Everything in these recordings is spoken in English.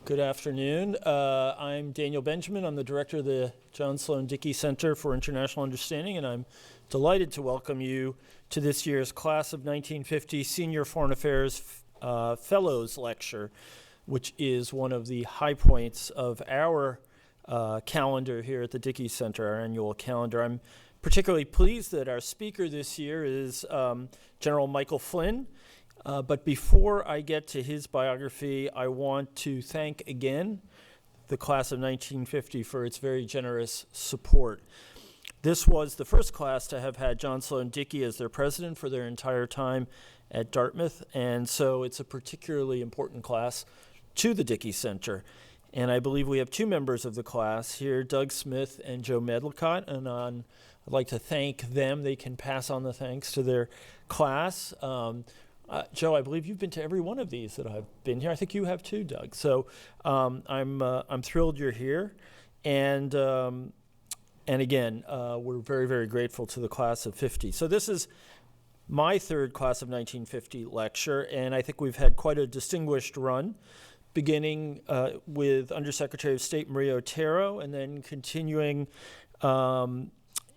Good afternoon. I'm Daniel Benjamin. I'm the director of the John Sloan Dickey Center for International Understanding, and I'm delighted to welcome you to this year's Class of 1950 Senior Foreign Affairs Fellows Lecture, which is one of the high points of our calendar here at the Dickey Center, our annual calendar. I'm particularly pleased that our speaker this year is General Michael Flynn. But before I get to his biography, I want to thank again the class of 1950 for its very generous support. This was the first class to have had John Sloan Dickey as their president for their entire time at Dartmouth, and so it's a particularly important class to the Dickey Center. And I believe we have two members of the class here, Doug Smith and Joe Medlicott, and I'd like to thank them. They can pass on the thanks to their class. Joe, I believe you've been to every one of these that I've been here. I think you have too, Doug. So I'm thrilled you're here, and again, we're very, very grateful to the class of 50. So this is my third class of 1950 lecture, and I think we've had quite a distinguished run, beginning with Undersecretary of State Maria Otero, and then continuing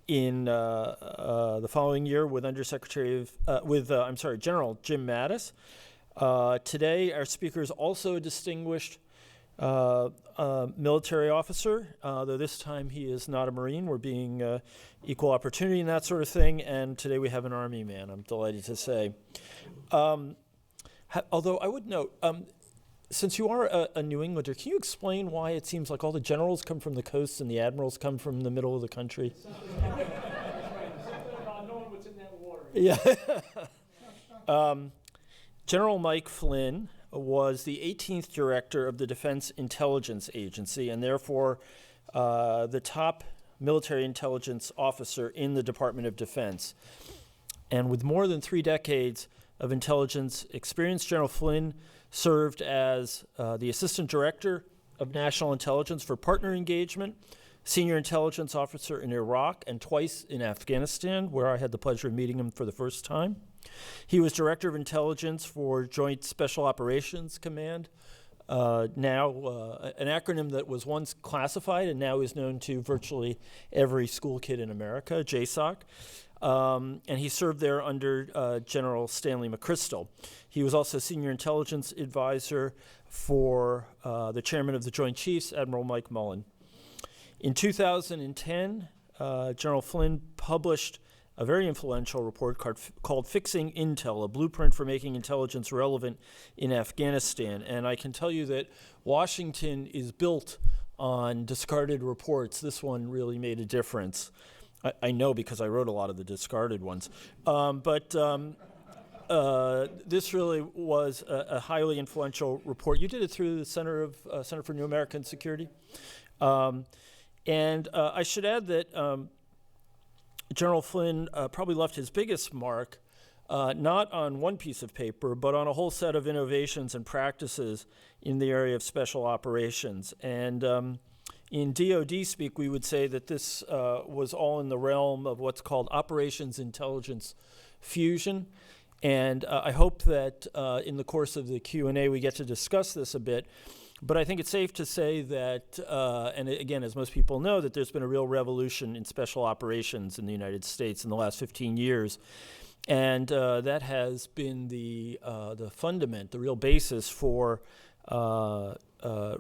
in the following year with General Jim Mattis. Today, our speaker is also a distinguished military officer, though this time he is not a Marine. We're being equal opportunity and that sort of thing, and today we have an Army man, I'm delighted to say. Although I would note, since you are a New Englander, can you explain why it seems like all the generals come from the coast and the admirals come from the middle of the country? Something about knowing what's in that water. Yeah. General Mike Flynn was the 18th director of the Defense Intelligence Agency and therefore the top military intelligence officer in the Department of Defense. And with more than 3 decades of intelligence experience, General Flynn served as the Assistant Director of National Intelligence for Partner Engagement, Senior Intelligence Officer in Iraq, and twice in Afghanistan, where I had the pleasure of meeting him for the first time. He was Director of Intelligence for Joint Special Operations Command, now an acronym that was once classified and now is known to virtually every school kid in America, JSOC. And he served there under General Stanley McChrystal. He was also Senior Intelligence Advisor for the Chairman of the Joint Chiefs, Admiral Mike Mullen. In 2010, General Flynn published a very influential report called Fixing Intel, a blueprint for making intelligence relevant in Afghanistan. And I can tell you that Washington is built on discarded reports. This one really made a difference. I know because I wrote a lot of the discarded ones. This really was a highly influential report. You did it through the Center for New American Security. And I should add that General Flynn probably left his biggest mark not on one piece of paper, but on a whole set of innovations and practices in the area of special operations. And in DoD speak, we would say that this was all in the realm of what's called operations intelligence fusion. And I hope that in the course of the Q&A we get to discuss this a bit. But I think it's safe to say that, and again, as most people know, that there's been a real revolution in special operations in the United States in the last 15 years. And that has been the fundament, the real basis for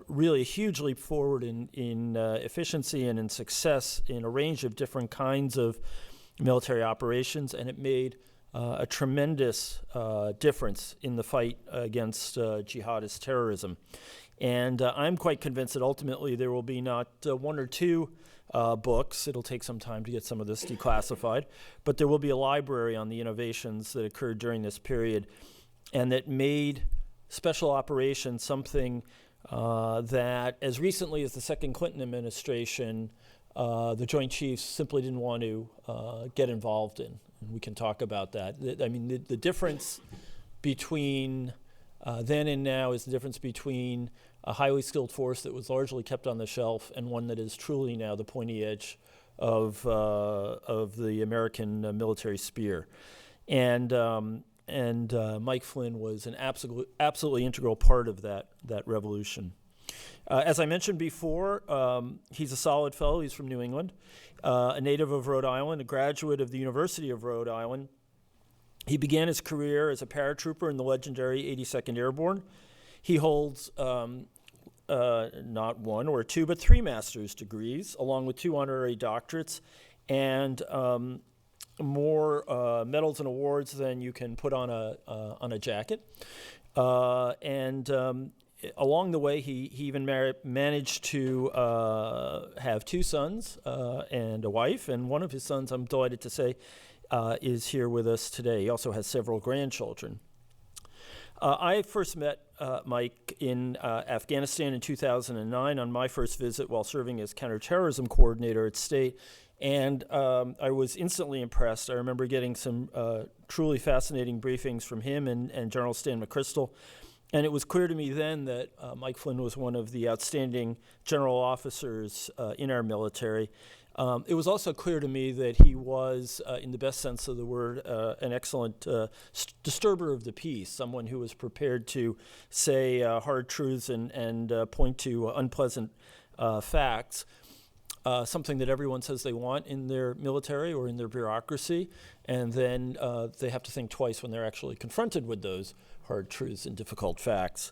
really a huge leap forward in efficiency and in success in a range of different kinds of military operations, and it made a tremendous difference in the fight against jihadist terrorism. And I'm quite convinced that ultimately there will be not 1 or 2 books. It'll take some time to get some of this declassified, but there will be a library on the innovations that occurred during this period and that made special operations something that as recently as the second Clinton administration, the Joint Chiefs simply didn't want to get involved in. And we can talk about that. I mean, the difference between then and now is the difference between a highly skilled force that was largely kept on the shelf and one that is truly now the pointy edge of the American military spear. And Mike Flynn was an absolutely integral part of that revolution. As I mentioned before, he's a solid fellow. He's from New England, a native of Rhode Island, a graduate of the University of Rhode Island. He began his career as a paratrooper in the legendary 82nd Airborne. He holds not one or two, but three master's degrees, along with 2 honorary doctorates, and more medals and awards than you can put on a jacket. Along the way, he even managed to have 2 sons and a wife, and one of his sons, I'm delighted to say, is here with us today. He also has several grandchildren. I first met Mike in Afghanistan in 2009 on my first visit while serving as counterterrorism coordinator at State, and I was instantly impressed. I remember getting some truly fascinating briefings from him and General Stan McChrystal. And it was clear to me then that Mike Flynn was one of the outstanding general officers in our military. It was also clear to me that he was, in the best sense of the word, an excellent disturber of the peace, someone who was prepared to say hard truths and point to unpleasant facts. Something that everyone says they want in their military or in their bureaucracy, and then they have to think twice when they're actually confronted with those hard truths and difficult facts.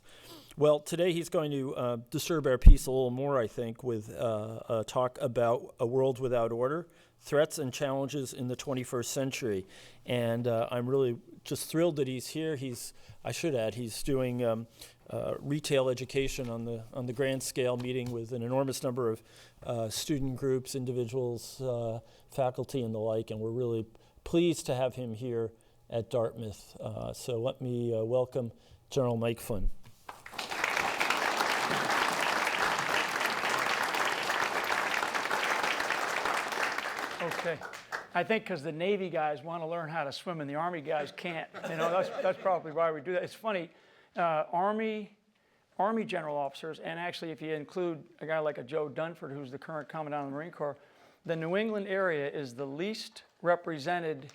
Well, today he's going to disturb our peace a little more, I think, with a talk about a world without order, threats and challenges in the 21st century. And I'm really just thrilled that he's here. I should add, he's doing retail education on the grand scale, meeting with an enormous number of student groups, individuals, faculty, and the like, and we're really pleased to have him here at Dartmouth. So let me welcome General Mike Flynn. Okay. I think because the Navy guys want to learn how to swim and the Army guys can't. That's probably why we do that. It's funny, Army general officers, and actually if you include a guy like a Joe Dunford, who's the current Commandant of the Marine Corps, the New England area is the least represented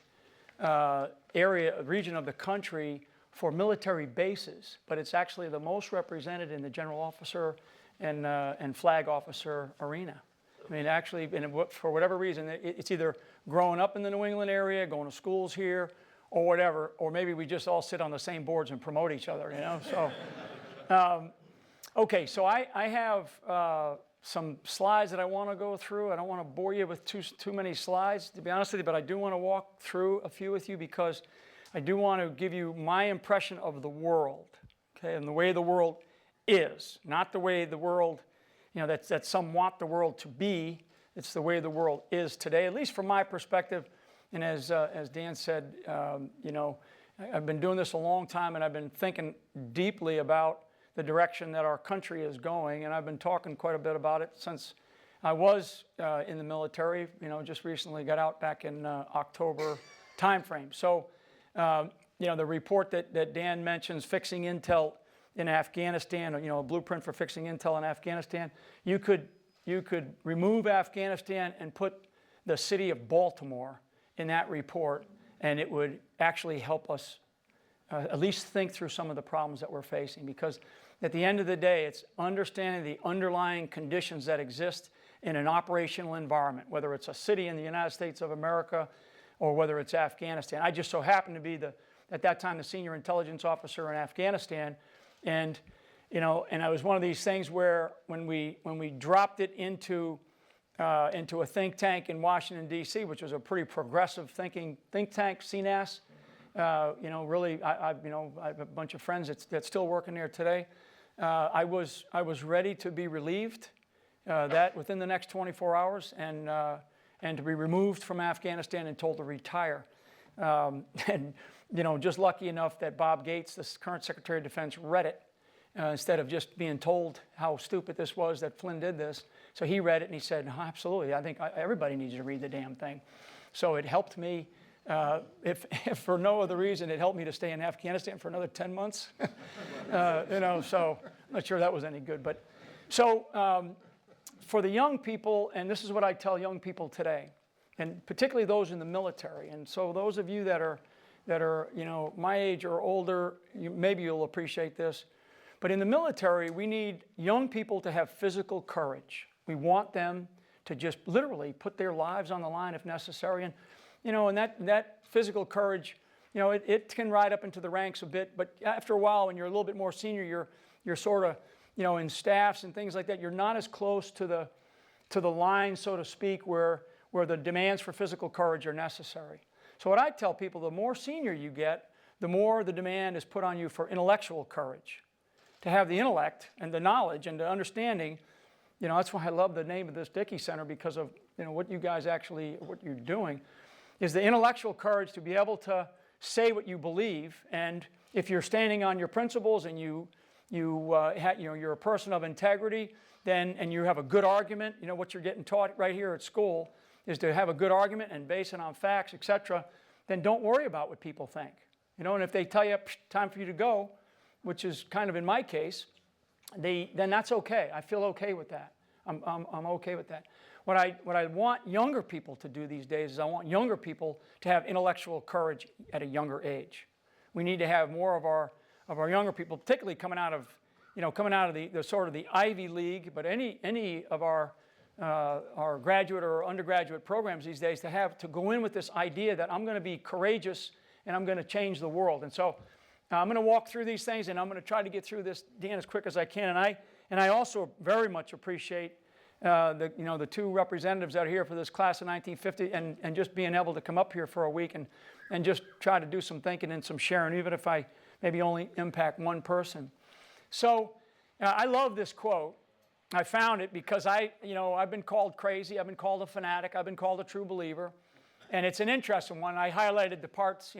region of the country for military bases, but it's actually the most represented in the general officer and flag officer arena. I mean, actually, for whatever reason, it's either growing up in the New England area, going to schools here, or whatever, or maybe we just all sit on the same boards and promote each other, So, okay, so I have some slides that I want to go through. I don't want to bore you with too many slides, to be honest with you, but I do want to walk through a few with you because I do want to give you my impression of the world, okay, and the way the world is, not the way the world, that some want the world to be. It's the way the world is today, at least from my perspective. And as Dan said, I've been doing this a long time, and I've been thinking deeply about the direction that our country is going, and I've been talking quite a bit about it since I was in the military. Just recently got out back in October timeframe. So, the report that Dan mentions, fixing intel in Afghanistan, a blueprint for fixing intel in Afghanistan. You could remove Afghanistan and put the city of Baltimore in that report, and it would actually help us at least think through some of the problems that we're facing. Because at the end of the day, it's understanding the underlying conditions that exist in an operational environment, whether it's a city in the United States of America or whether it's Afghanistan. I just so happened to be at that time, the senior intelligence officer in Afghanistan. And it was one of these things where when we dropped it into a think tank in Washington, D.C., which was a pretty progressive thinking think tank, CNAS, really, I have a bunch of friends that's still working there today. I was ready to be relieved that within the next 24 hours and to be removed from Afghanistan and told to retire. Just lucky enough that Bob Gates, the current Secretary of Defense, read it instead of just being told how stupid this was that Flynn did this. So he read it and he said, "No, absolutely, I think everybody needs to read the damn thing." So it helped me, if for no other reason, it helped me to stay in Afghanistan for another 10 months. So I'm not sure that was any good. But so for the young people, and this is what I tell young people today, and particularly those in the military, and so those of you that are my age or older, maybe you'll appreciate this. But in the military, we need young people to have physical courage. We want them to just literally put their lives on the line if necessary. And, and that physical courage, it can ride up into the ranks a bit, but after a while, when you're a little bit more senior, you're sort of, in staffs and things like that, you're not as close to the line, so to speak, where the demands for physical courage are necessary. So what I tell people, the more senior you get, the more the demand is put on you for intellectual courage. To have the intellect and the knowledge and the understanding, that's why I love the name of this Dickey Center, because of what you guys actually, what you're doing, is the intellectual courage to be able to say what you believe. And if you're standing on your principles and you're a person of integrity, then and you have a good argument, what you're getting taught right here at school is to have a good argument and base it on facts, etc. Then don't worry about what people think. And if they tell you time for you to go, which is kind of in my case, then that's okay. I feel okay with that. I'm okay with that. What I want younger people to do these days is I want younger people to have intellectual courage at a younger age. We need to have more of our younger people, particularly coming out of the sort of the Ivy League, but any of our graduate or undergraduate programs these days to go in with this idea that I'm going to be courageous and I'm going to change the world. And so I'm going to walk through these things, and I'm going to try to get through this, Dan, as quick as I can. And I also very much appreciate the two representatives that are here for this class of 1950, and just being able to come up here for a week and just try to do some thinking and some sharing, even if I maybe only impact one person. So I love this quote. I found it because I've been called crazy, I've been called a fanatic, I've been called a true believer, and it's an interesting one. I highlighted the parts,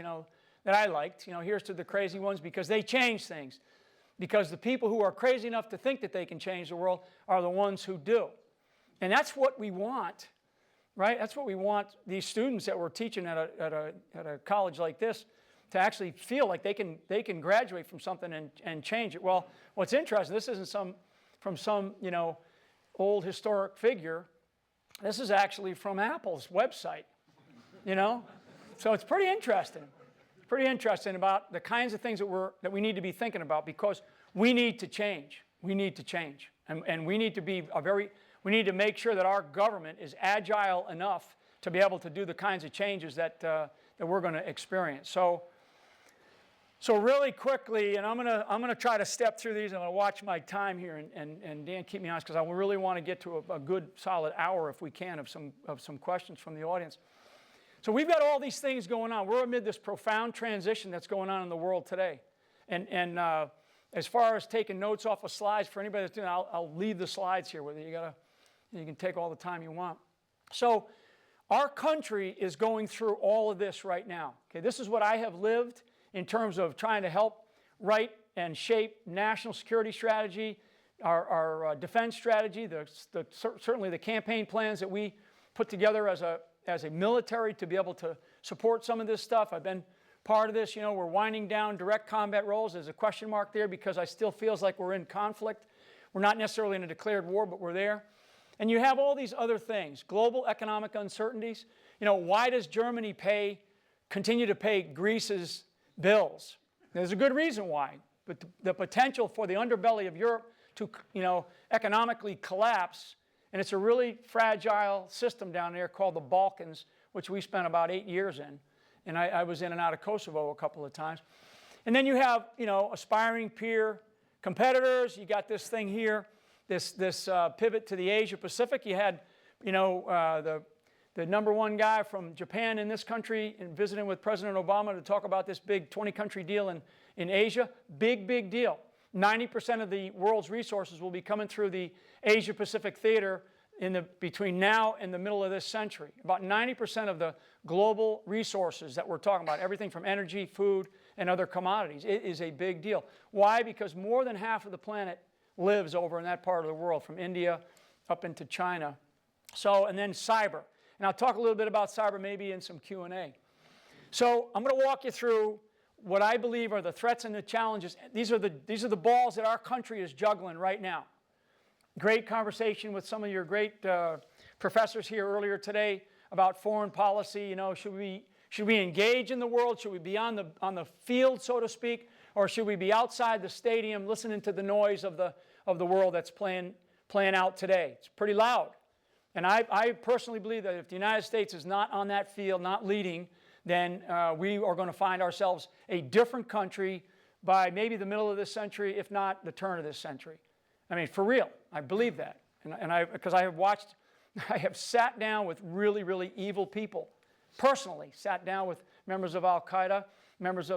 that I liked. Here's to the crazy ones, because they change things. Because the people who are crazy enough to think that they can change the world are the ones who do. And that's what we want, right? That's what we want these students that we're teaching at a college like this to actually feel like they can graduate from something and change it. Well, what's interesting, this isn't from some old historic figure. This is actually from Apple's website, So it's pretty interesting. Pretty interesting about the kinds of things that we need to be thinking about, because we need to change. We need to change. And we need to be we need to make sure that our government is agile enough to be able to do the kinds of changes that we're going to experience. So really quickly, and I'm going to try to step through these. I'm going to watch my time here, and Dan, keep me honest, because I really want to get to a good solid hour, if we can, of some questions from the audience. So we've got all these things going on. We're amid this profound transition that's going on in the world today. And as far as taking notes off of slides, for anybody that's doing it, I'll leave the slides here with you. You can take all the time you want. So our country is going through all of this right now. Okay, this is what I have lived in terms of trying to help write and shape national security strategy, our defense strategy, certainly the campaign plans that we put together as a military to be able to support some of this stuff. I've been part of this. We're winding down direct combat roles. There's a question mark there because I still feels like we're in conflict. We're not necessarily in a declared war, but we're there. And you have all these other things, global economic uncertainties. Why does Germany continue to pay Greece's bills? There's a good reason why, but the potential for the underbelly of Europe to, economically collapse. And it's a really fragile system down there called the Balkans, which we spent about 8 years in. And I was in and out of Kosovo a couple of times. And then you have, aspiring peer competitors. You got this thing here, this pivot to the Asia Pacific. You had, the number one guy from Japan in this country and visiting with President Obama to talk about this big 20-country deal in Asia. Big deal. 90% of the world's resources will be coming through the Asia-Pacific theater between now and the middle of this century. About 90% of the global resources that we're talking about, everything from energy, food, and other commodities, it is a big deal. Why? Because more than half of the planet lives over in that part of the world, from India up into China. And then cyber. And I'll talk a little bit about cyber maybe in some Q&A. So I'm going to walk you through what I believe are the threats and the challenges. These are the balls that our country is juggling right now. Great conversation with some of your great professors here earlier today about foreign policy. Should we engage in the world? Should we be on the field, so to speak? or should we be outside the stadium listening to the noise of the world that's playing out today? It's pretty loud. And I personally believe that if the United States is not on that field, not leading, then we are going to find ourselves a different country by maybe the middle of this century, if not the turn of this century. I mean, for real, I believe that. Because I have sat down with really, really evil people, personally sat down with members of Al-Qaeda,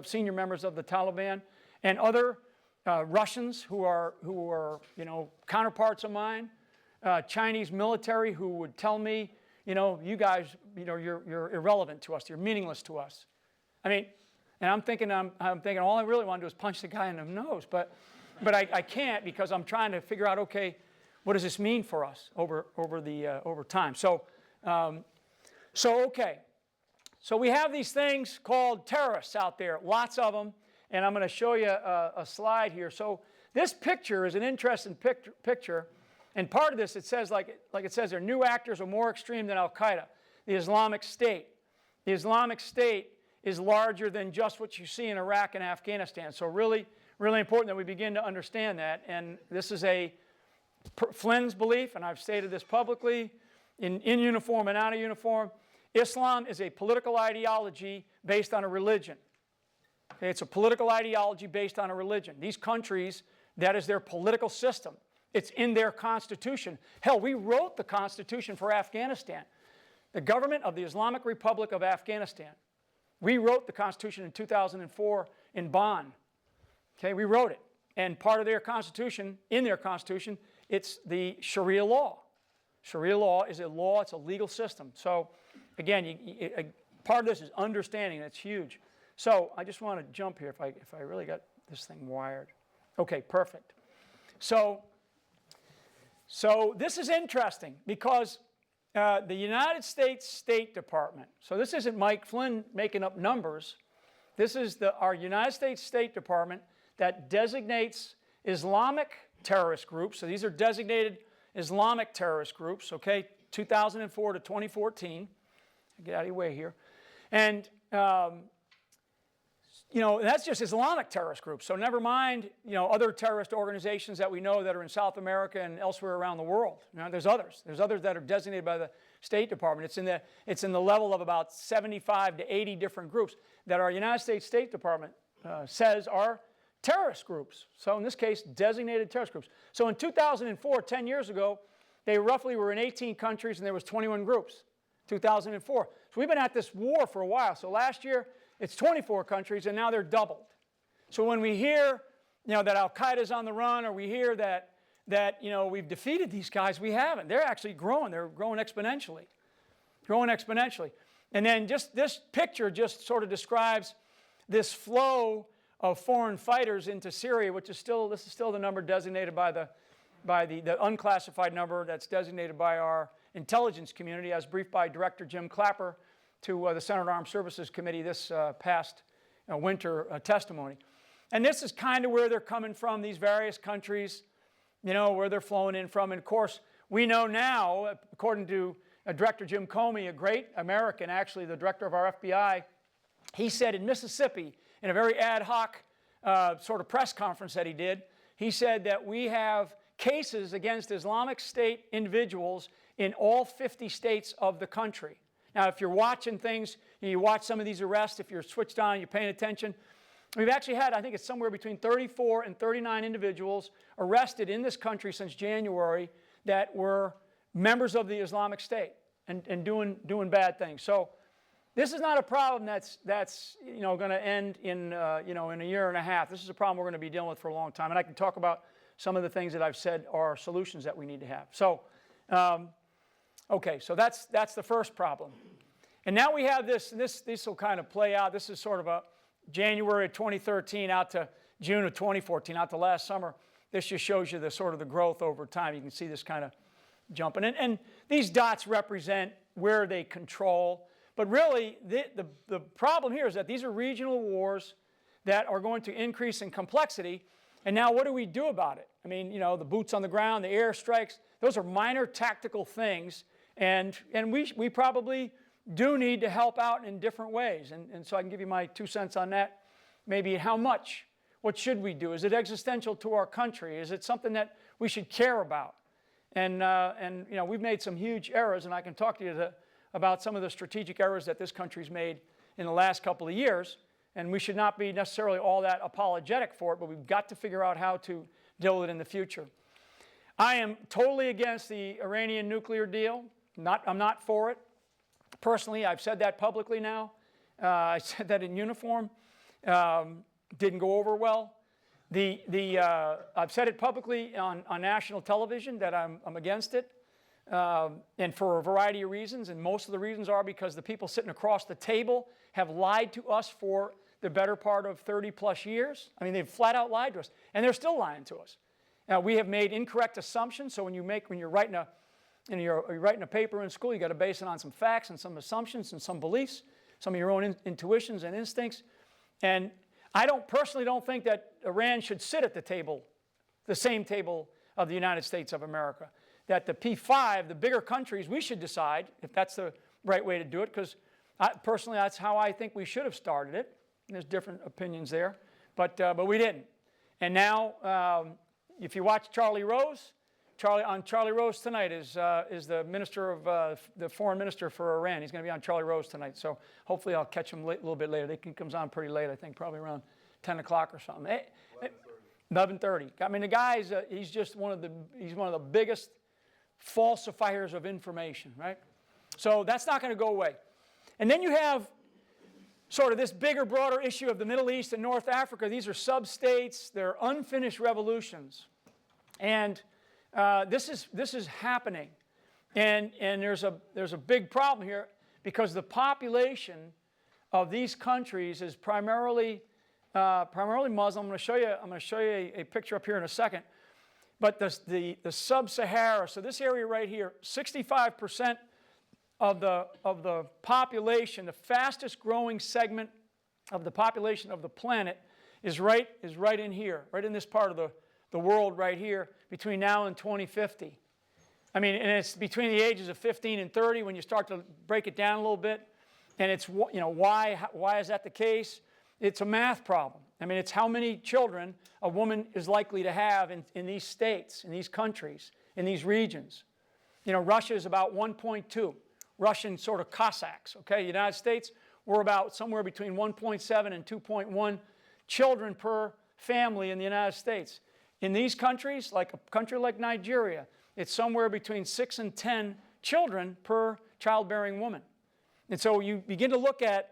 senior members of the Taliban, and other Russians who are counterparts of mine, Chinese military who would tell me, you guys, you're irrelevant to us, you're meaningless to us. I mean, and I'm thinking all I really want to do is punch the guy in the nose, but I can't, because I'm trying to figure out, okay, what does this mean for us over time? So we have these things called terrorists out there, lots of them, and I'm going to show you a slide here. So this picture is an interesting picture, and part of this, it says, like it says, they're new actors are more extreme than Al-Qaeda, the Islamic State. The Islamic State is larger than just what you see in Iraq and Afghanistan. So really, really important that we begin to understand that. And this is Flynn's belief, and I've stated this publicly, in uniform and out of uniform. Islam is a political ideology based on a religion. Okay, it's a political ideology based on a religion. These countries, that is their political system. It's in their constitution. Hell, we wrote the constitution for Afghanistan. The government of the Islamic Republic of Afghanistan. We wrote the constitution in 2004 in Bonn. Okay, we wrote it. And part of their constitution, it's the Sharia law. Sharia law is a law, it's a legal system. So again, part of this is understanding, and it's huge. So I just want to jump here if I really got this thing wired. Okay, perfect. So this is interesting because the United States State Department, so this isn't Mike Flynn making up numbers. This is our United States State Department that designates Islamic terrorist groups. So these are designated Islamic terrorist groups, okay, 2004 to 2014. Get out of your way here. And, that's just Islamic terrorist groups. So never mind, other terrorist organizations that we know that are in South America and elsewhere around the world. There's others. There's others that are designated by the State Department. It's in the level of about 75 to 80 different groups that our United States State Department says are terrorist groups. So in this case, designated terrorist groups. So in 2004, 10 years ago, they roughly were in 18 countries and there was 21 groups. 2004. So we've been at this war for a while. So last year, it's 24 countries and now they're doubled. So when we hear, that Al-Qaeda's on the run, or we hear that we've defeated these guys, we haven't. They're actually growing. They're growing exponentially. And then just this picture just sort of describes this flow of foreign fighters into Syria, this is still the number designated by the unclassified number that's designated by our intelligence community, as briefed by Director Jim Clapper to the Senate Armed Services Committee this past winter testimony. And this is kind of where they're coming from, these various countries, where they're flowing in from. And of course, we know now, according to Director Jim Comey, a great American, actually, the director of our FBI, he said in Mississippi, in a very ad hoc sort of press conference that he did, he said that we have cases against Islamic State individuals in all 50 states of the country. Now, if you're watching things, you watch some of these arrests, if you're switched on, you're paying attention, we've actually had, I think it's somewhere between 34 and 39 individuals arrested in this country since January that were members of the Islamic State and doing bad things. So this is not a problem that's going to end in a year and a half. This is a problem we're going to be dealing with for a long time. And I can talk about some of the things that I've said are solutions that we need to have. So, okay, so that's the first problem. And now we have this will kind of play out. This is sort of a January of 2013 out to June of 2014, out to last summer. This just shows you the sort of the growth over time. You can see this kind of jumping. And these dots represent where they control. But really, the problem here is that these are regional wars that are going to increase in complexity. And now what do we do about it? I mean, the boots on the ground, the airstrikes, those are minor tactical things. And we probably do need to help out in different ways. And so I can give you my 2 cents on that. Maybe what What should we do? Is it existential to our country? Is it something that we should care about? And we've made some huge errors, and I can talk to you about some of the strategic errors that this country's made in the last couple of years, and we should not be necessarily all that apologetic for it, but we've got to figure out how to deal with it in the future. I am totally against the Iranian nuclear deal. I'm not for it. Personally, I've said that publicly now. I said that in uniform. Didn't go over well. I've said it publicly on national television that I'm against it, and for a variety of reasons, and most of the reasons are because the people sitting across the table have lied to us for the better part of 30 plus years. I mean, they've flat out lied to us, and they're still lying to us. We have made incorrect assumptions, so when you're writing a paper in school, you got to base it on some facts and some assumptions and some beliefs, some of your own intuitions and instincts. And I personally don't think that Iran should sit at the table, the same table of the United States of America. That the P5, the bigger countries, we should decide if that's the right way to do it, because personally, that's how I think we should have started it. There's different opinions there, but we didn't. And now, if you watch Charlie Rose, Charlie Rose tonight is the minister of the foreign minister for Iran. He's going to be on Charlie Rose tonight, so hopefully I'll catch him a little bit later. He comes on pretty late, I think, probably around 10 o'clock or something. 11:30. I mean, the guy's he's just one of the biggest falsifiers of information, right? So that's not going to go away. And then you have sort of this bigger, broader issue of the Middle East and North Africa. These are sub-states. They're unfinished revolutions, and this is happening, and there's a big problem here because the population of these countries is primarily Muslim. I'm going to show you a picture up here in a second. But the sub-Sahara, so this area right here, 65% of the population, the fastest growing segment of the population of the planet is right in here, right in this part of the world right here, between now and 2050. I mean, and it's between the ages of 15 and 30 when you start to break it down a little bit. And it's, why is that the case? It's a math problem. I mean, it's how many children a woman is likely to have in these states, in these countries, in these regions. Russia is about 1.2. Russian sort of Cossacks, okay? The United States, we're about somewhere between 1.7 and 2.1 children per family in the United States. In these countries, like a country like Nigeria, it's somewhere between 6 and 10 children per childbearing woman. And so you begin to look at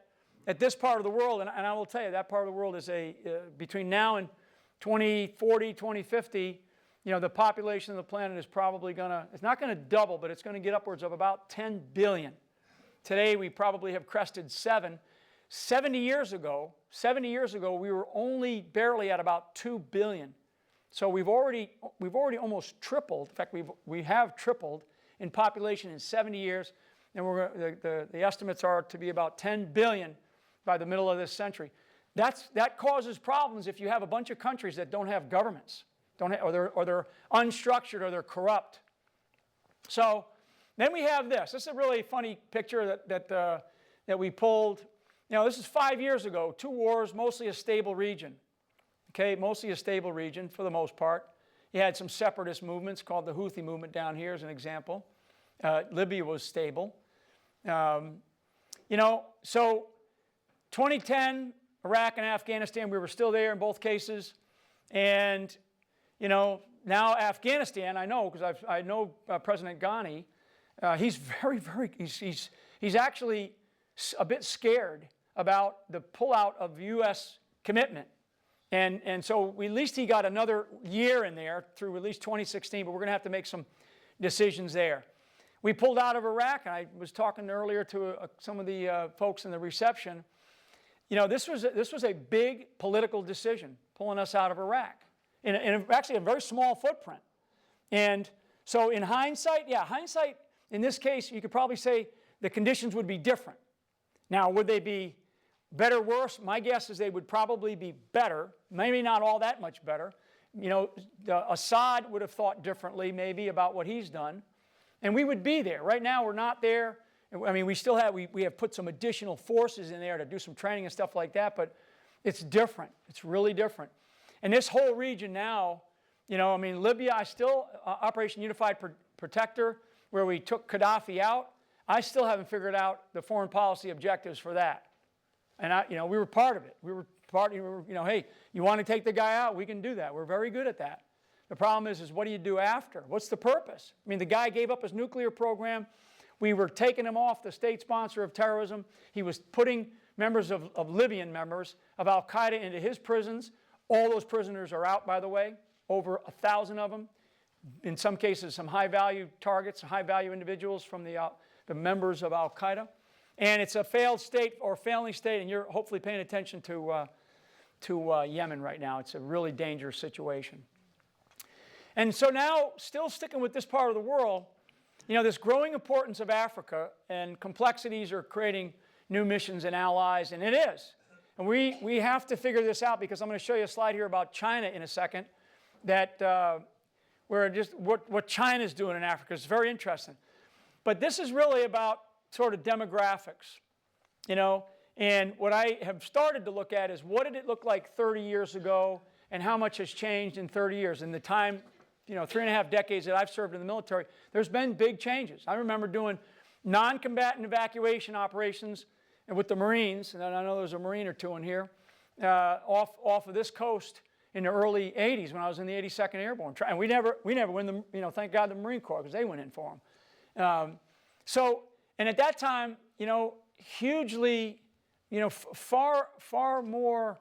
this part of the world, and I will tell you, that part of the world is between now and 2040, 2050, the population of the planet is probably it's not going to double, but it's going to get upwards of about 10 billion. Today, we probably have crested 7. 70 years ago, we were only barely at about 2 billion. So we've already almost tripled. In fact, we have tripled in population in 70 years, and the estimates are to be about 10 billion by the middle of this century. That causes problems if you have a bunch of countries that don't have governments, or they're unstructured, or they're corrupt. So then we have this. This is a really funny picture that we pulled. This is 5 years ago. 2 wars, mostly a stable region. Okay, mostly a stable region for the most part. You had some separatist movements called the Houthi movement down here as an example. Libya was stable. So 2010, Iraq and Afghanistan, we were still there in both cases. And, now Afghanistan, I know, because I know President Ghani, he's he's actually a bit scared about the pullout of U.S. commitment. And so at least he got another year in there through at least 2016, but we're going to have to make some decisions there. We pulled out of Iraq, and I was talking earlier to some of the folks in the reception. This was a big political decision, pulling us out of Iraq, in actually a very small footprint. And so in hindsight, in this case, you could probably say the conditions would be different. Now, would they be better, worse? My guess is they would probably be better, maybe not all that much better. Assad would have thought differently maybe about what he's done, and we would be there. Right now, we're not there. I mean, we have put some additional forces in there to do some training and stuff like that, but it's different. It's really different. And this whole region now, I mean, Libya, I still, Operation Unified Protector, where we took Gaddafi out, I still haven't figured out the foreign policy objectives for that. And we were part of it. Hey, you want to take the guy out? We can do that. We're very good at that. The problem is what do you do after? What's the purpose? I mean, the guy gave up his nuclear program. We were taking him off the state sponsor of terrorism. He was putting members of Libyan members of Al-Qaeda into his prisons. All those prisoners are out, by the way, over 1,000 of them. In some cases, some high-value targets, high-value individuals from the members of Al-Qaeda. And it's a failed state or failing state, and you're hopefully paying attention to Yemen right now. It's a really dangerous situation. And so now, still sticking with this part of the world, this growing importance of Africa and complexities are creating new missions and allies, and it is. And we have to figure this out, because I'm going to show you a slide here about China in a second, that where just what China's doing in Africa is very interesting. But this is really about sort of demographics, and what I have started to look at is what did it look like 30 years ago and how much has changed in 30 years. In the time, 3.5 decades that I've served in the military, there's been big changes. I remember doing non-combatant evacuation operations with the Marines, and I know there's a Marine or two in here, off of this coast in the early 80s when I was in the 82nd Airborne. And we never win the, thank God the Marine Corps, because they went in for them. And at that time, hugely, far more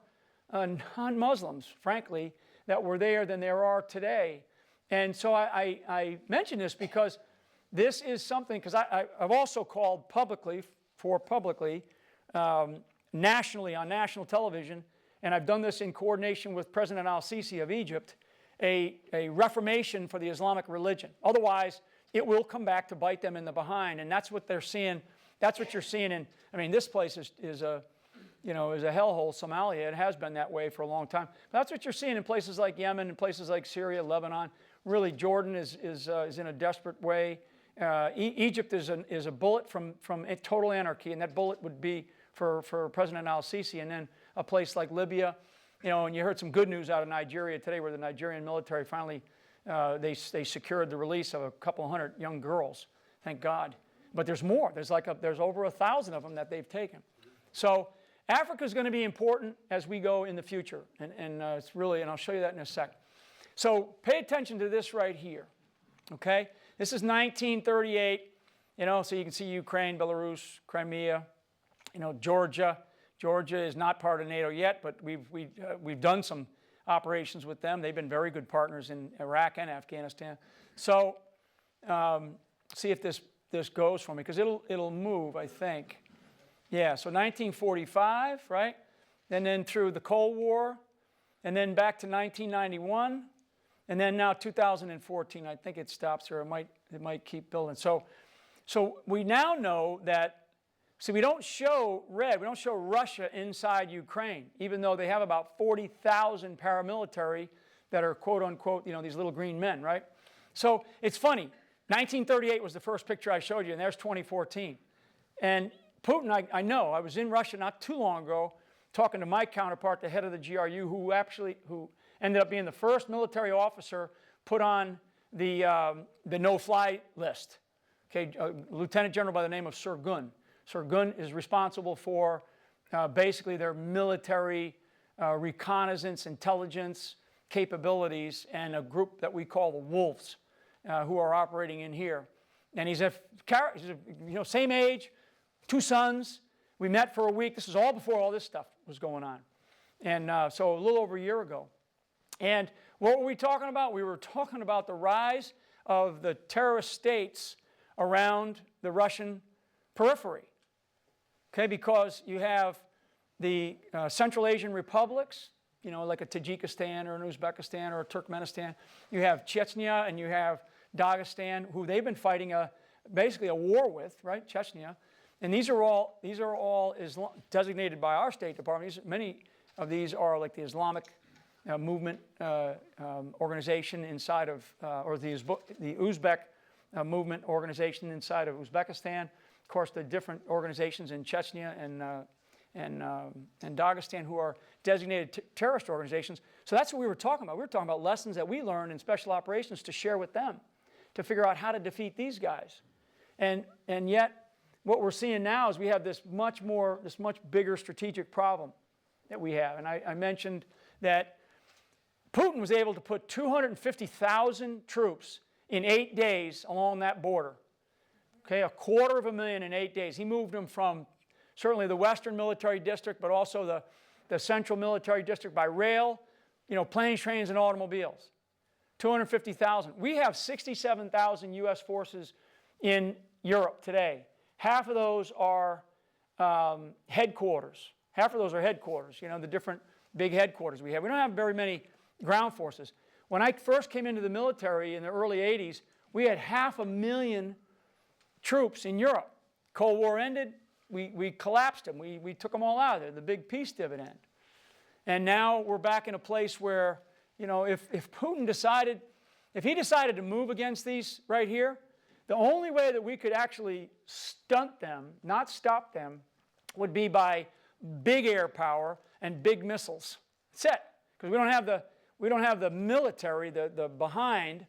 non-Muslims, frankly, that were there than there are today. And so I mention this because this is something, because I've also called publicly, nationally on national television, and I've done this in coordination with President al-Sisi of Egypt, a reformation for the Islamic religion. Otherwise, it will come back to bite them in the behind, and that's what they're seeing. That's what you're seeing in. I mean, this place is a hellhole. Somalia, it has been that way for a long time. But that's what you're seeing in places like Yemen, and places like Syria, Lebanon. Really, Jordan is in a desperate way. Egypt is a bullet from total anarchy, and that bullet would be for President al-Sisi. And then a place like Libya, and you heard some good news out of Nigeria today, where the Nigerian military finally they secured the release of a couple hundred young girls. Thank God. But there's more. There's over 1,000 of them that they've taken. So Africa is going to be important as we go in the future, and it's really, and I'll show you that in a sec. So pay attention to this right here. Okay, this is 1938. So you can see Ukraine, Belarus, Crimea. Georgia. Georgia is not part of NATO yet, but we've done some operations with them. They've been very good partners in Iraq and Afghanistan. So see if this goes for me, because it'll move, I think. Yeah, so 1945, right? And then through the Cold War, and then back to 1991, and then now 2014. I think it stops there. It might keep building. So we now know that. See, we don't show red. We don't show Russia inside Ukraine, even though they have about 40,000 paramilitary that are quote unquote, these little green men, right? So it's funny. 1938 was the first picture I showed you, and there's 2014. And Putin, I know, I was in Russia not too long ago talking to my counterpart, the head of the GRU, who ended up being the first military officer put on the no-fly list. Okay, a lieutenant general by the name of Sir Gun. Sir Gun is responsible for basically their military reconnaissance, intelligence capabilities, and a group that we call the Wolves, who are operating in here. And he's same age, 2 sons. We met for a week. This is all before all this stuff was going on. And so a little over a year ago. And what were we talking about? We were talking about the rise of the terrorist states around the Russian periphery. Okay, because you have the Central Asian republics, like a Tajikistan or an Uzbekistan or a Turkmenistan. You have Chechnya and you have Dagestan, who they've been fighting basically a war with, right? Chechnya. And these are all designated by our State Department. Many of these are like the Islamic movement organization inside of, or the Uzbek movement organization inside of Uzbekistan. Of course, the different organizations in Chechnya and Dagestan, who are designated terrorist organizations. So that's what we were talking about. We were talking about lessons that we learned in special operations to share with them, to figure out how to defeat these guys. And yet, what we're seeing now is we have this much bigger strategic problem that we have. And I mentioned that Putin was able to put 250,000 troops in 8 days along that border. Okay, 250,000 in 8 days. He moved them from certainly the Western Military District, but also the Central Military District by rail, planes, trains, and automobiles. 250,000. We have 67,000 U.S. forces in Europe today. Half of those are headquarters. Half of those are headquarters, the different big headquarters we have. We don't have very many ground forces. When I first came into the military in the early 80s, we had 500,000 troops in Europe. Cold War ended, we collapsed them. We took them all out of there, the big peace dividend. And now we're back in a place where, if Putin decided, if he decided to move against these right here, the only way that we could actually stunt them, not stop them, would be by big air power and big missiles. That's it. Because we don't have the military, the behind,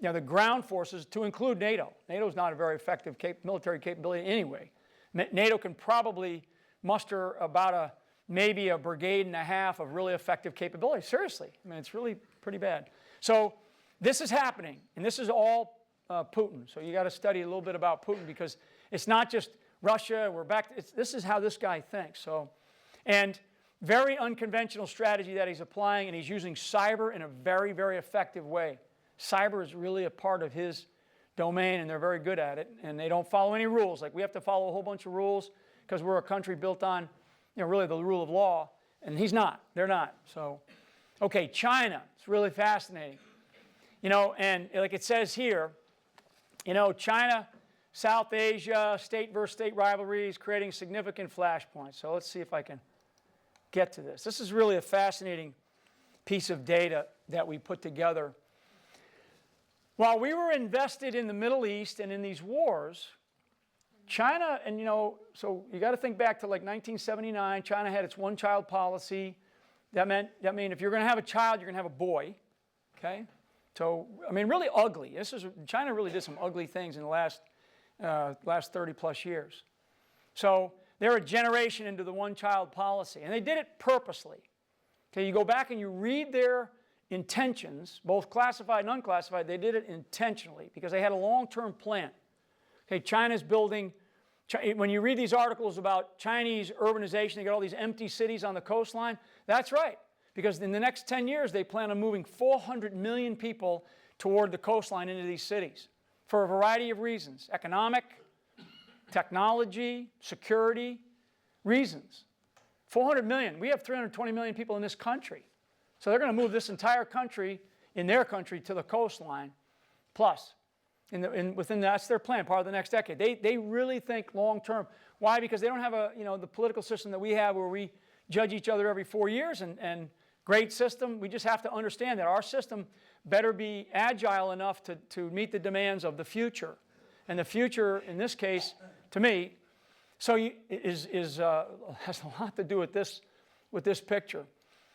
the ground forces to include NATO. NATO is not a very effective military capability anyway. NATO can probably muster about maybe a brigade and a half of really effective capability. Seriously, it's really pretty bad. So this is happening, and this is all Putin. So you got to study a little bit about Putin, because it's not just Russia. We're back. This is how this guy thinks. So, and very unconventional strategy that he's applying, and he's using cyber in a very, very effective way. Cyber is really a part of his domain, and they're very good at it, and they don't follow any rules. Like we have to follow a whole bunch of rules because we're a country built on, really the rule of law, and he's not. They're not. So, okay, China. It's really fascinating. And like it says here, China, South Asia, state versus state rivalries, creating significant flashpoints. So let's see if I can get to this. This is really a fascinating piece of data that we put together. While we were invested in the Middle East and in these wars, China, and so you got to think back to like 1979, China had its one-child policy. That meant if you're going to have a child, you're going to have a boy, okay? So, really ugly. China really did some ugly things in the last 30 plus years. So they're a generation into the one-child policy, and they did it purposely. Okay, you go back and you read their intentions, both classified and unclassified. They did it intentionally because they had a long-term plan. Okay, China's building. When you read these articles about Chinese urbanization, they got all these empty cities on the coastline. That's right, because in the next 10 years, they plan on moving 400 million people toward the coastline into these cities for a variety of reasons: economic, technology, security reasons. 400 million. We have 320 million people in this country. So they're going to move this entire country, in their country, to the coastline, plus. Within that's their plan, part of the next decade. They really think long term. Why? Because they don't have the political system that we have, where we judge each other every 4 years, and great system. We just have to understand that our system better be agile enough to meet the demands of the future. And the future, in this case, to me, has a lot to do with this picture.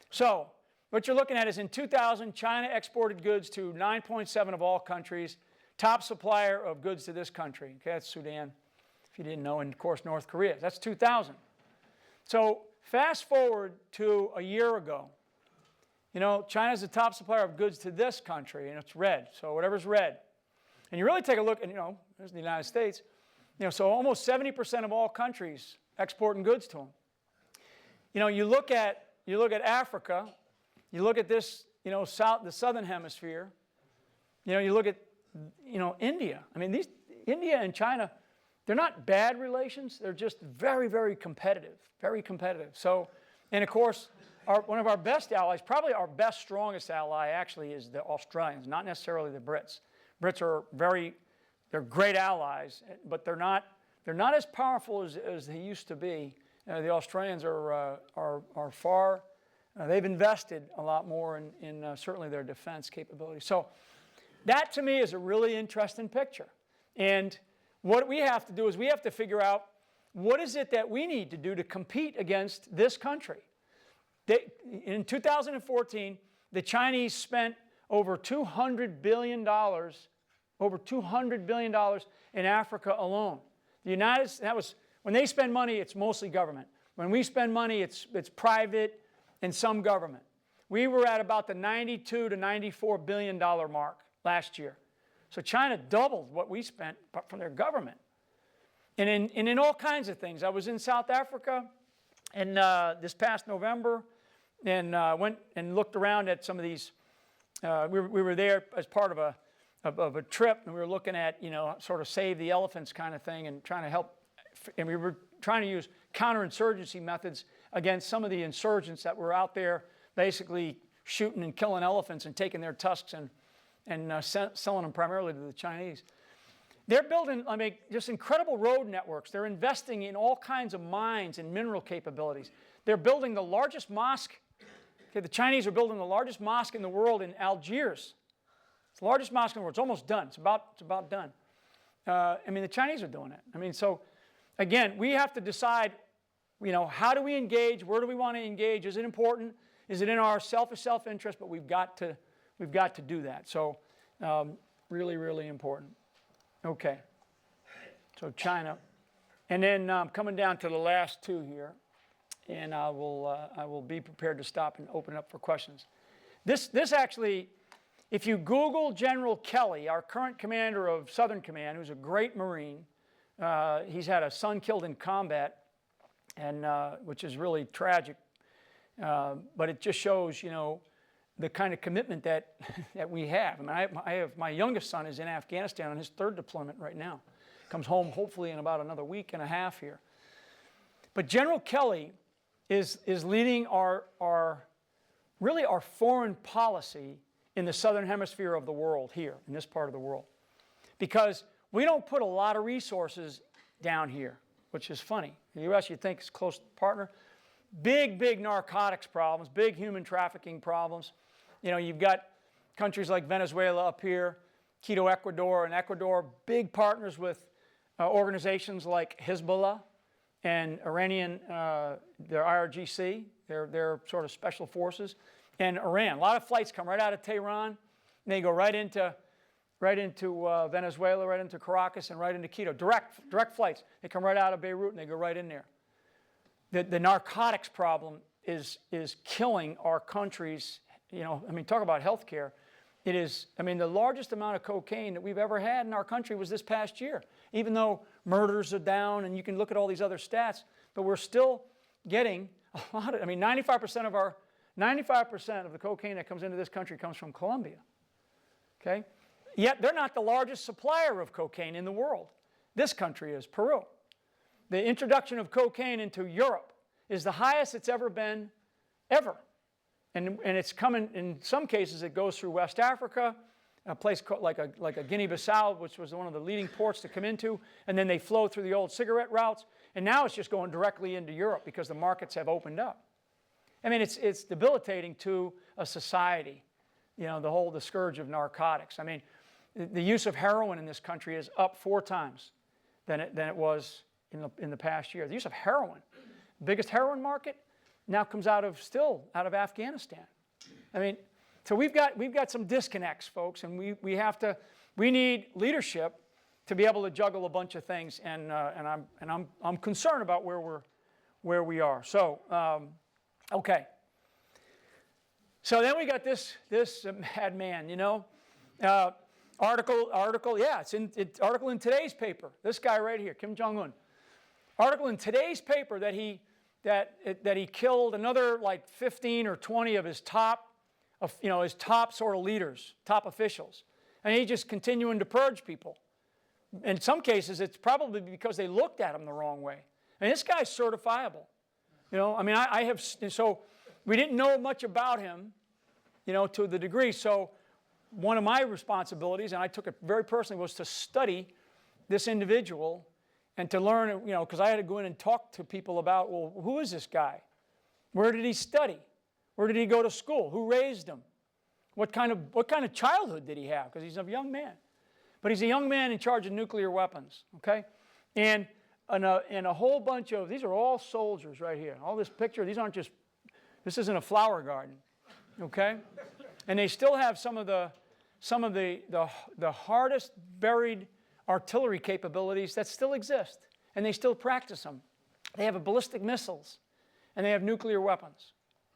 So what you're looking at is in 2000, China exported goods to 9.7 of all countries. Top supplier of goods to this country. Okay, that's Sudan, if you didn't know, and of course North Korea. That's 2000. So fast forward to a year ago. China's the top supplier of goods to this country, and it's red. So whatever's red. And you really take a look, and there's the United States. So almost 70% of all countries exporting goods to them. You look at Africa. You look at this, the southern hemisphere. You look at India. India and China, they're not bad relations. They're just very, very competitive, very competitive. So, and of course, one of our best allies, probably our best, strongest ally, actually, is the Australians, not necessarily the Brits. Brits are they're great allies, but they're not as powerful as they used to be. The Australians are far. They've invested a lot more in certainly their defense capabilities. So that, to me, is a really interesting picture. And what we have to do is we have to figure out what is it that we need to do to compete against this country? In 2014, the Chinese spent over $200 billion, in Africa alone. When they spend money, it's mostly government. When we spend money, it's private and some government. We were at about the $92 to $94 billion mark last year. So China doubled what we spent from their government. And in all kinds of things. I was in South Africa this past November and went and looked around at some of these. We were there as part of a trip, and we were looking at, sort of save the elephants kind of thing and trying to help. And we were trying to use counterinsurgency methods against some of the insurgents that were out there basically shooting and killing elephants and taking their tusks and selling them primarily to the Chinese. They're building, just incredible road networks. They're investing in all kinds of mines and mineral capabilities. They're building the largest mosque. Okay, the Chinese are building the largest mosque in the world in Algiers. It's the largest mosque in the world. It's almost done. It's about done. The Chinese are doing it. So again, we have to decide, how do we engage? Where do we want to engage? Is it important? Is it in our self-interest? But we've got to do that. So really, really important. Okay. So China. And then coming down to the last two here, and I will be prepared to stop and open it up for questions. This actually, if you Google General Kelly, our current commander of Southern Command, who's a great Marine, he's had a son killed in combat, and which is really tragic. But it just shows, the kind of commitment that we have. I have my youngest son is in Afghanistan on his third deployment right now. Comes home hopefully in about another week and a half here. But General Kelly is leading our foreign policy in the southern hemisphere of the world here, in this part of the world. Because we don't put a lot of resources down here, which is funny. The U.S. you'd think is a close partner. Big narcotics problems, big human trafficking problems. You've got countries like Venezuela up here, Quito, Ecuador, and Ecuador, big partners with organizations like Hezbollah and Iranian, their IRGC, their sort of special forces, and Iran. A lot of flights come right out of Tehran, and they go right into Venezuela, right into Caracas, and right into Quito. Direct flights. They come right out of Beirut, and they go right in there. The narcotics problem is killing our countries. Talk about health care. It is, the largest amount of cocaine that we've ever had in our country was this past year. Even though murders are down, and you can look at all these other stats, but we're still getting a lot of, 95% of the cocaine that comes into this country comes from Colombia. Okay? Yet they're not the largest supplier of cocaine in the world. This country is, Peru. The introduction of cocaine into Europe is the highest it's ever been, ever. And it's coming, in some cases, it goes through West Africa, a place called, like a Guinea-Bissau, which was one of the leading ports to come into, and then they flow through the old cigarette routes, and now it's just going directly into Europe because the markets have opened up. It's debilitating to a society, the scourge of narcotics. The use of heroin in this country is up 4 times than it was in the past year. The use of heroin, the biggest heroin market, now comes out of Afghanistan. So we've got some disconnects, folks, and we need leadership to be able to juggle a bunch of things, and I'm concerned about where we are. So okay. So then we got this madman, article. Yeah, it's article in today's paper. This guy right here, Kim Jong-un. Article in today's paper that he killed another like 15 or 20 of his top sort of leaders, top officials. And he's just continuing to purge people. In some cases, it's probably because they looked at him the wrong way. This guy's certifiable. So we didn't know much about him, to the degree. So one of my responsibilities, and I took it very personally, was to study this individual and to learn, because I had to go in and talk to people about, well, who is this guy? Where did he study? Where did he go to school? Who raised him? What kind of childhood did he have? Because he's a young man. But he's a young man in charge of nuclear weapons, okay? And and a whole bunch of, these are all soldiers right here. All this picture, these aren't just, this isn't a flower garden, okay? And they still have some of the hardest buried artillery capabilities that still exist, and they still practice them. They have ballistic missiles, and they have nuclear weapons,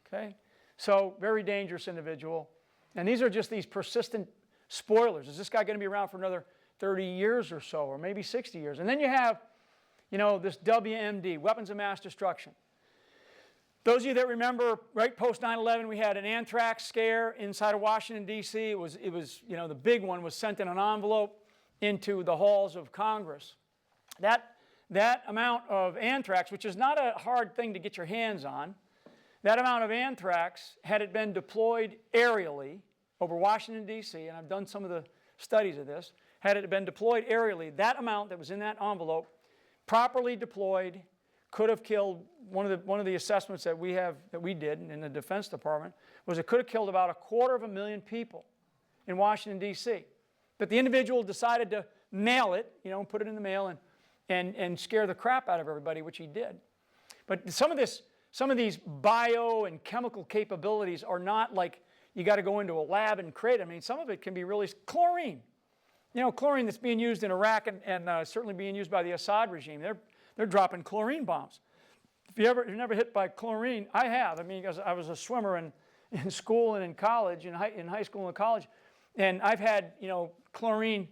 okay? So very dangerous individual. And these are just these persistent spoilers. Is this guy going to be around for another 30 years or so, or maybe 60 years? And then you have, you know, this WMD, weapons of mass destruction. Those of you that remember, right post 9/11, we had an anthrax scare inside of Washington, D.C. It was, you know, the big one was sent in an envelope into the halls of Congress. That amount of anthrax, which is not a hard thing to get your hands on, that amount of anthrax, had it been deployed aerially over Washington, D.C., and I've done some of the studies of this, had it been deployed aerially, that amount that was in that envelope, properly deployed, could have killed, one of the assessments that we did in the Defense Department, was it could have killed about 250,000 people in Washington, D.C. But the individual decided to mail it, you know, put it in the mail and scare the crap out of everybody, which he did. But some of these bio and chemical capabilities are not like you got to go into a lab and create. I mean, some of it can be really chlorine. You know, chlorine that's being used in Iraq and certainly being used by the Assad regime. They're dropping chlorine bombs. If you're never hit by chlorine, I have. I mean, because I was a swimmer in school and in college, in high school and college, and I've had, you know, chlorine,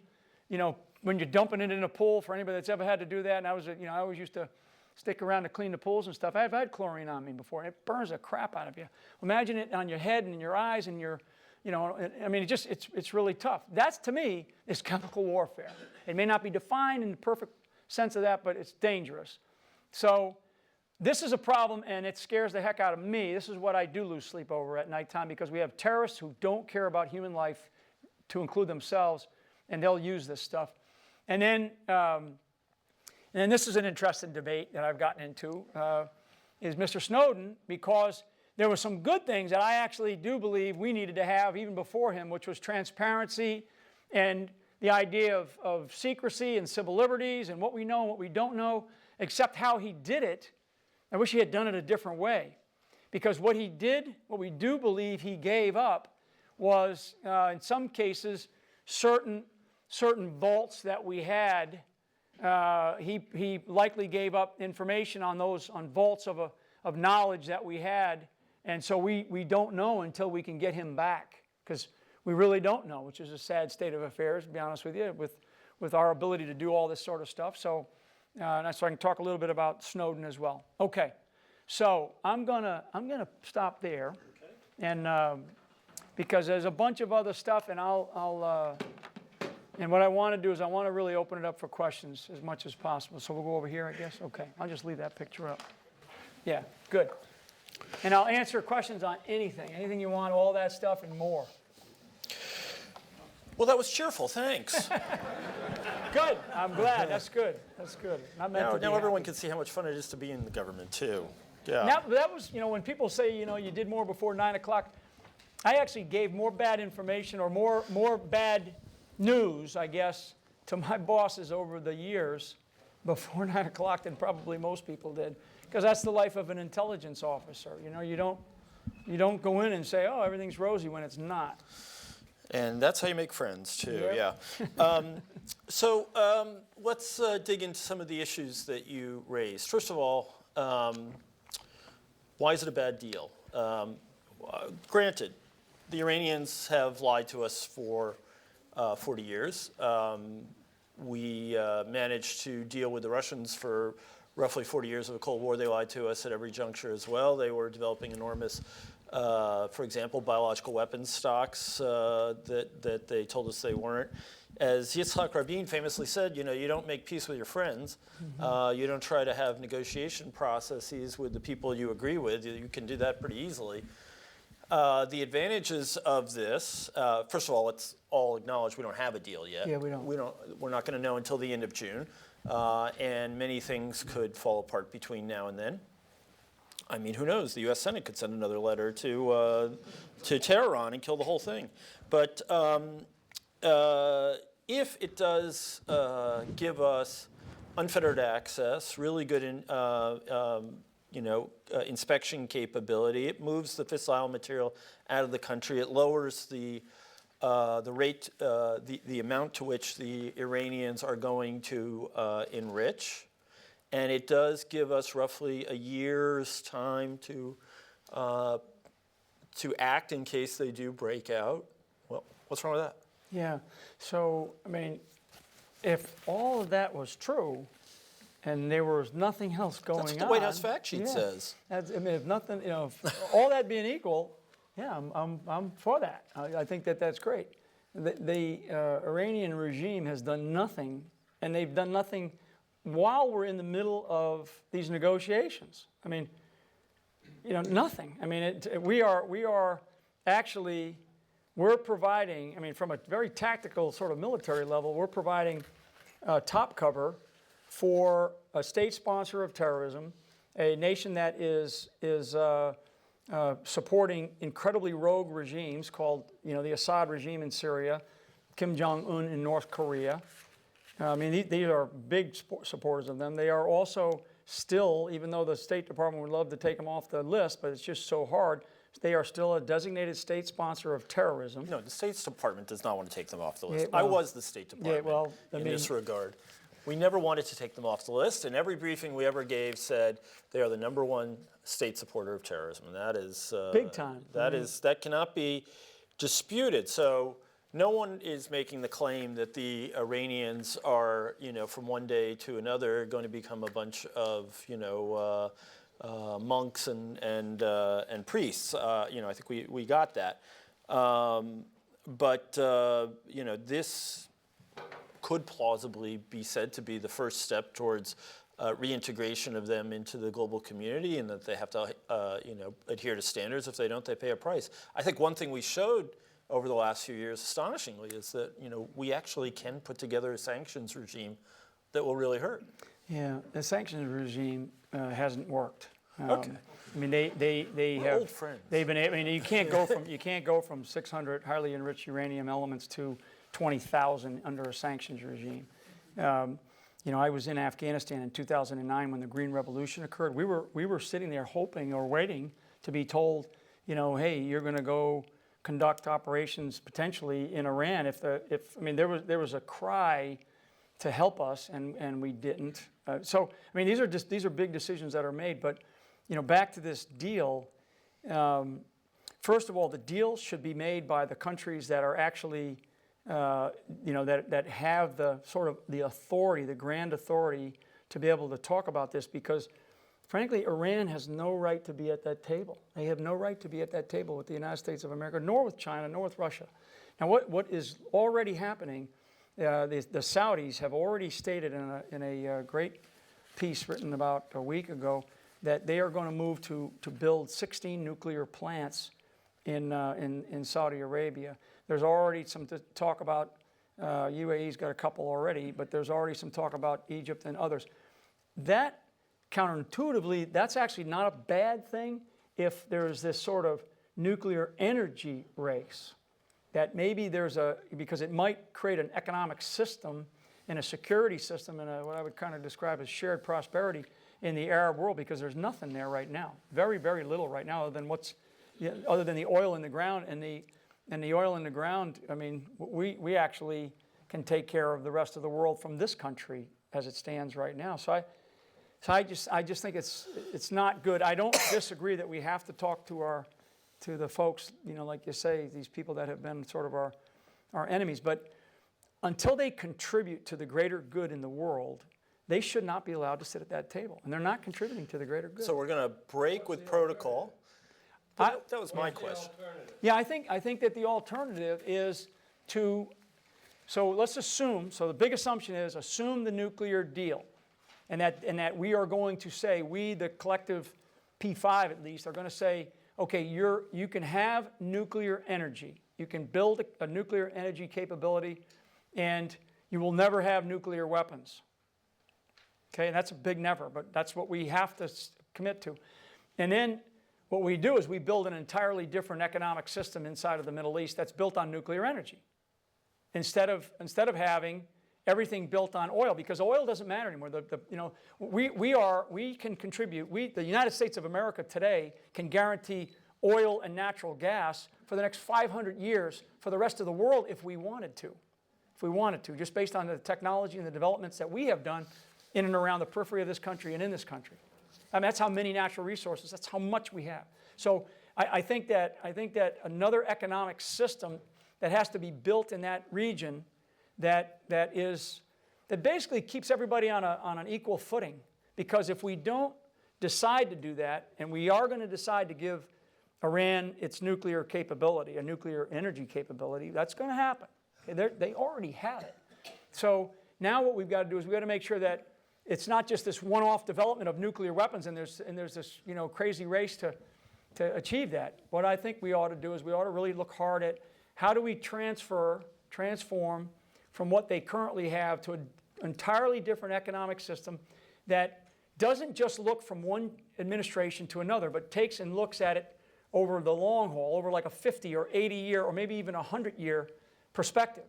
you know, when you're dumping it in a pool, for anybody that's ever had to do that. And I was, you know, I always used to stick around to clean the pools and stuff. I've had chlorine on me before, and it burns the crap out of you. Imagine it on your head and in your eyes and your, you know, I mean, it's really tough. That's, to me, is chemical warfare. It may not be defined in the perfect sense of that, but it's dangerous. So this is a problem, and it scares the heck out of me. This is what I do lose sleep over at nighttime, because we have terrorists who don't care about human life, to include themselves, and they'll use this stuff. And then this is an interesting debate that I've gotten into, is Mr. Snowden, because there were some good things that I actually do believe we needed to have even before him, which was transparency and the idea of secrecy and civil liberties and what we know and what we don't know, except how he did it. I wish he had done it a different way. Because what he did, what we do believe he gave up, was in some cases certain vaults that we had. He likely gave up information on vaults of knowledge that we had, and so we don't know until we can get him back, because we really don't know, which is a sad state of affairs, to be honest with you, with our ability to do all this sort of stuff. So, so I can talk a little bit about Snowden as well. Okay, so I'm gonna stop there, okay. And because there's a bunch of other stuff, and and what I want to do is I want to really open it up for questions as much as possible. So we'll go over here, I guess. Okay, I'll just leave that picture up. Yeah, good. And I'll answer questions on anything you want, all that stuff and more. Well, that was cheerful. Thanks. Good. I'm glad. That's good. That's good. Now everyone can see how much fun it is to be in the government, too. Yeah. Now, that was, you know, when people say, you know, you did more before 9 o'clock, I actually gave more bad information or more bad news, I guess, to my bosses over the years before 9 o'clock than probably most people did. Because that's the life of an intelligence officer. You know, you don't go in and say, oh, everything's rosy when it's not. And that's how you make friends, too, yep. Yeah. So let's dig into some of the issues that you raised. First of all, why is it a bad deal? Granted, the Iranians have lied to us for 40 years. We managed to deal with the Russians for roughly 40 years of the Cold War. They lied to us at every juncture as well. They were developing enormous, for example, biological weapons stocks that they told us they weren't. As Yitzhak Rabin famously said, you know, you don't make peace with your friends. Mm-hmm. You don't try to have negotiation processes with the people you agree with. You can do that pretty easily. The advantages of this, first of all, let's all acknowledge we don't have a deal yet. Yeah, we don't. We're not going to know until the end of June, and many things could fall apart between now and then. I mean, who knows? The U.S. Senate could send another letter to Tehran and kill the whole thing. But if it does give us unfettered access, really good inspection capability. It moves the fissile material out of the country. It lowers the rate, the amount to which the Iranians are going to enrich. And it does give us roughly a year's time to act in case they do break out. Well, what's wrong with that? Yeah. So, I mean, if all of that was true, and there was nothing else going on. That's what the White House fact sheet yeah, says. I mean, if nothing, if all that being equal, yeah, I'm for that. I think that's great. The Iranian regime has done nothing, and they've done nothing while we're in the middle of these negotiations. I mean, nothing. I mean, we are actually, we're providing, I mean, from a very tactical sort of military level, we're providing top cover for a state sponsor of terrorism, a nation that is supporting incredibly rogue regimes called, the Assad regime in Syria, Kim Jong-un in North Korea. I mean, these are big supporters of them. They are also still, even though the State Department would love to take them off the list, but it's just so hard, they are still a designated state sponsor of terrorism. No, the State Department does not want to take them off the list. Yeah, well, I was the State Department in this regard. We never wanted to take them off the list, and every briefing we ever gave said they are the #1 state supporter of terrorism, and that is big time. That cannot be disputed. So no one is making the claim that the Iranians are, from one day to another, going to become a bunch of, monks and priests. I think we got that, but this could plausibly be said to be the first step towards reintegration of them into the global community, and that they have to, adhere to standards. If they don't, they pay a price. I think one thing we showed over the last few years, astonishingly, is that we actually can put together a sanctions regime that will really hurt. Yeah, the sanctions regime hasn't worked. Okay. I mean, they have old friends. They've been. I mean, you can't go from 600 highly enriched uranium elements to 20,000 under a sanctions regime. I was in Afghanistan in 2009 when the Green Revolution occurred. We were sitting there hoping or waiting to be told, hey, you're going to go conduct operations potentially in Iran. There was a cry to help us, and we didn't. These are big decisions that are made. But back to this deal. First of all, the deal should be made by the countries that are actually that have the sort of the authority, the grand authority to be able to talk about this, because frankly, Iran has no right to be at that table. They have no right to be at that table with the United States of America, nor with China, nor with Russia. Now, what is already happening, the Saudis have already stated in a great piece written about a week ago that they are going to move to build 16 nuclear plants in Saudi Arabia. There's already some talk about, UAE's got a couple already, but there's already some talk about Egypt and others. That, counterintuitively, that's actually not a bad thing if there's this sort of nuclear energy race. That maybe because it might create an economic system and a security system and what I would kind of describe as shared prosperity in the Arab world, because there's nothing there right now. Very, very little right now other than the oil in the ground and the oil in the ground. I mean, we actually can take care of the rest of the world from this country as it stands right now. So I just think it's not good. I don't disagree that we have to talk to the folks, like you say, these people that have been sort of our enemies. But until they contribute to the greater good in the world, they should not be allowed to sit at that table. And they're not contributing to the greater good. So we're going to break with protocol. That was my question. Yeah, I think that the alternative is so let's assume, so the big assumption is assume the nuclear deal. And that we are going to say, we, the collective P5 at least, are going to say, okay, you can have nuclear energy. You can build a nuclear energy capability, and you will never have nuclear weapons. Okay, and that's a big never, but that's what we have to commit to. And then what we do is we build an entirely different economic system inside of the Middle East that's built on nuclear energy. Instead of having everything built on oil, because oil doesn't matter anymore. We can contribute. The United States of America today can guarantee oil and natural gas for the next 500 years for the rest of the world if we wanted to. If we wanted to, just based on the technology and the developments that we have done in and around the periphery of this country and in this country. I mean, that's how many natural resources, that's how much we have. So I think that another economic system that has to be built in that region that basically keeps everybody on an equal footing. Because if we don't decide to do that, and we are going to decide to give Iran its nuclear capability, a nuclear energy capability, that's going to happen. Okay, they already have it. So now what we've got to do is we've got to make sure that it's not just this one-off development of nuclear weapons and there's this crazy race to achieve that. What I think we ought to do is we ought to really look hard at how do we transform from what they currently have to an entirely different economic system that doesn't just look from one administration to another, but takes and looks at it over the long haul, over like a 50 or 80 year or maybe even 100-year perspective.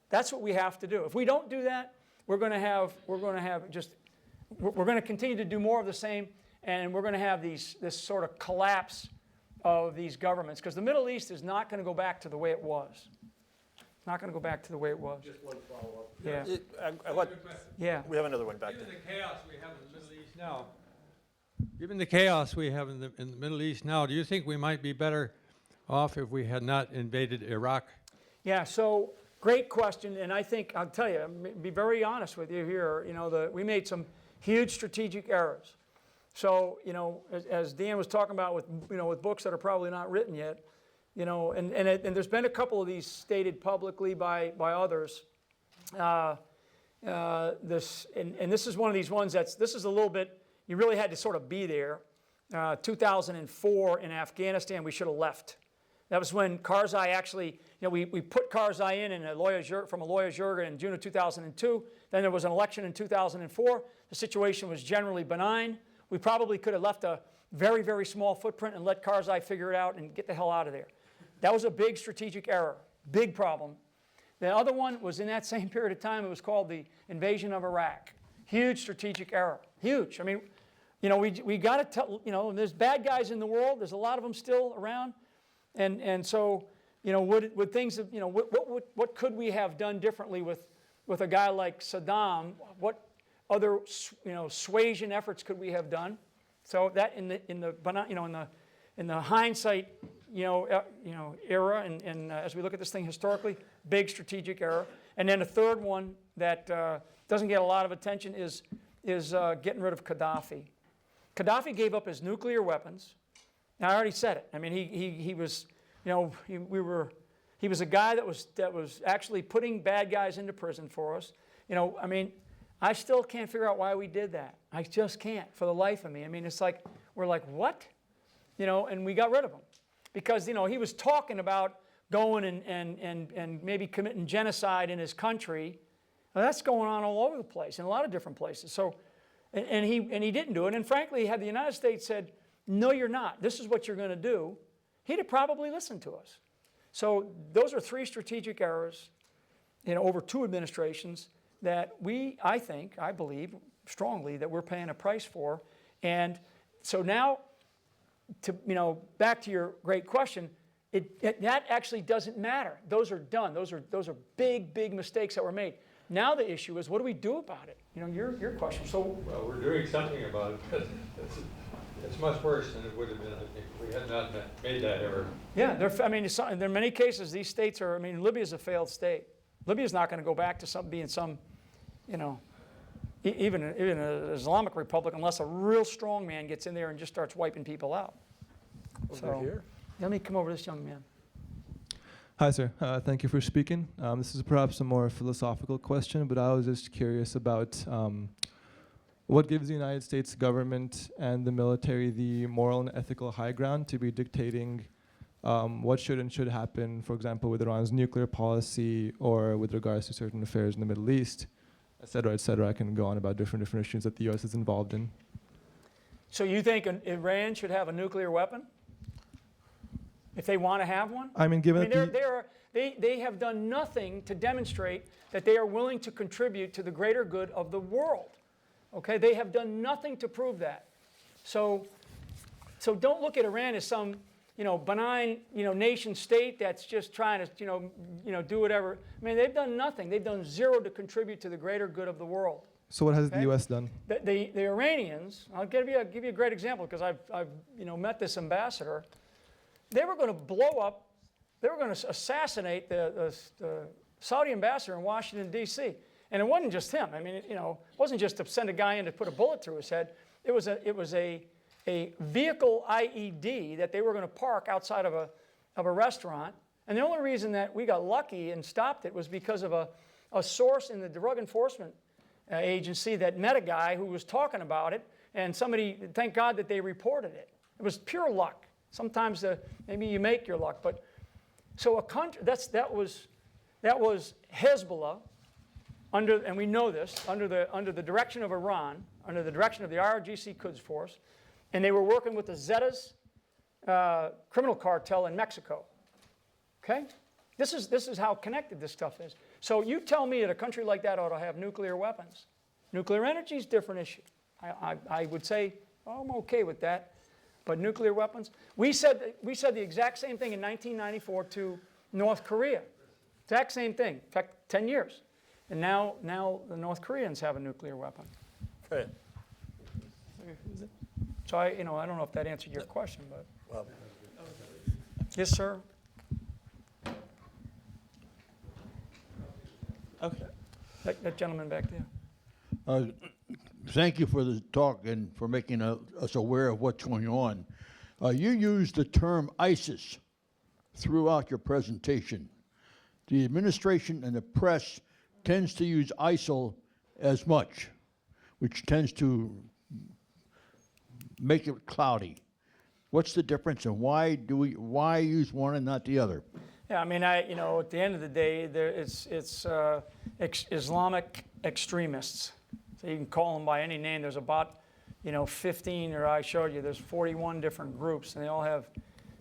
That's what we have to do. If we don't do that, we're going to continue to do more of the same, and we're going to have this sort of collapse of these governments, because the Middle East is not going to go back to the way it was. It's not going to go back to the way it was. Just one follow-up. Yeah. Yeah. We have another one back there. Given the chaos we have in the Middle East now, given the chaos we have in the Middle East now, do you think we might be better off if we had not invaded Iraq? Yeah, so great question, and I think, I'll tell you, be very honest with you here, we made some huge strategic errors. So, as Dan was talking about with books that are probably not written yet, and there's been a couple of these stated publicly by others. This is one of these ones this is a little bit, you really had to sort of be there. 2004 in Afghanistan, we should have left. That was when Karzai actually, we put Karzai in from a loya jirga in June of 2002. Then there was an election in 2004. The situation was generally benign. We probably could have left a very, very small footprint and let Karzai figure it out and get the hell out of there. That was a big strategic error, big problem. The other one was in that same period of time. It was called the invasion of Iraq. Huge strategic error, huge. I mean, we got to tell, there's bad guys in the world. There's a lot of them still around. And so, would things, what could we have done differently with a guy like Saddam? What other, suasion efforts could we have done? So that in the hindsight, era, and as we look at this thing historically, big strategic error. And then a third one that doesn't get a lot of attention is getting rid of Gaddafi. Gaddafi gave up his nuclear weapons. Now, I already said it. I mean, he was, he was a guy that was actually putting bad guys into prison for us. I mean, I still can't figure out why we did that. I just can't, for the life of me. I mean, it's like, we're like, what? And we got rid of him. Because, he was talking about going and maybe committing genocide in his country. Well, that's going on all over the place, in a lot of different places. So, and he didn't do it. And frankly, had the United States said, no, you're not, this is what you're going to do, he'd have probably listened to us. So those are three strategic errors, over two administrations that I believe strongly that we're paying a price for. And so now, back to your great question, that actually doesn't matter. Those are done. Those are big, big mistakes that were made. Now the issue is, what do we do about it? Your question. So, well, we're doing something about it, but it's much worse than it would have been if we had not made that error. Yeah, there are many cases these states are. Libya's a failed state. Libya's not going to go back to being even an Islamic republic unless a real strong man gets in there and just starts wiping people out. Over here. Let me come over to this young man. Hi, sir. Thank you for speaking. This is perhaps a more philosophical question, but I was just curious about what gives the United States government and the military the moral and ethical high ground to be dictating what should and should happen, for example, with Iran's nuclear policy or with regards to certain affairs in the Middle East, et cetera, et cetera. I can go on about different issues that the U.S. is involved in. So you think Iran should have a nuclear weapon? If they want to have one? I mean, given that They have done nothing to demonstrate that they are willing to contribute to the greater good of the world. Okay, they have done nothing to prove that. So don't look at Iran as some, benign, nation state that's just trying to, do whatever. I mean, they've done nothing. They've done zero to contribute to the greater good of the world. So what has Okay. the U.S. done? The Iranians, I'll give you a great example because I've met this ambassador. They were going to blow up, they were going to assassinate the Saudi ambassador in Washington, D.C. And it wasn't just him. I mean, it wasn't just to send a guy in to put a bullet through his head. It was a vehicle IED that they were going to park outside of a restaurant. And the only reason that we got lucky and stopped it was because of a source in the Drug Enforcement Agency that met a guy who was talking about it, and somebody, thank God that they reported it. It was pure luck. Sometimes maybe you make your luck, but so a country that was Hezbollah and we know this under the direction of Iran, under the direction of the IRGC Quds Force, and they were working with the Zetas criminal cartel in Mexico. Okay, this is how connected this stuff is. So you tell me that a country like that ought to have nuclear weapons. Nuclear energy is a different issue. I would say, I'm okay with that. But nuclear weapons, we said the exact same thing in 1994 to North Korea. Exact same thing. In fact, 10 years. And now the North Koreans have a nuclear weapon. Right. So I don't know if that answered your question, but. Well, Yes, sir. okay. That gentleman back there. Thank you for the talk and for making us aware of what's going on. You used the term ISIS throughout your presentation. The administration and the press tends to use ISIL as much, which tends to make it cloudy. What's the difference, and why use one and not the other? Yeah, I mean, at the end of the day, it's Islamic extremists. So you can call them by any name. There's about, 15, or I showed you, there's 41 different groups, and they all have,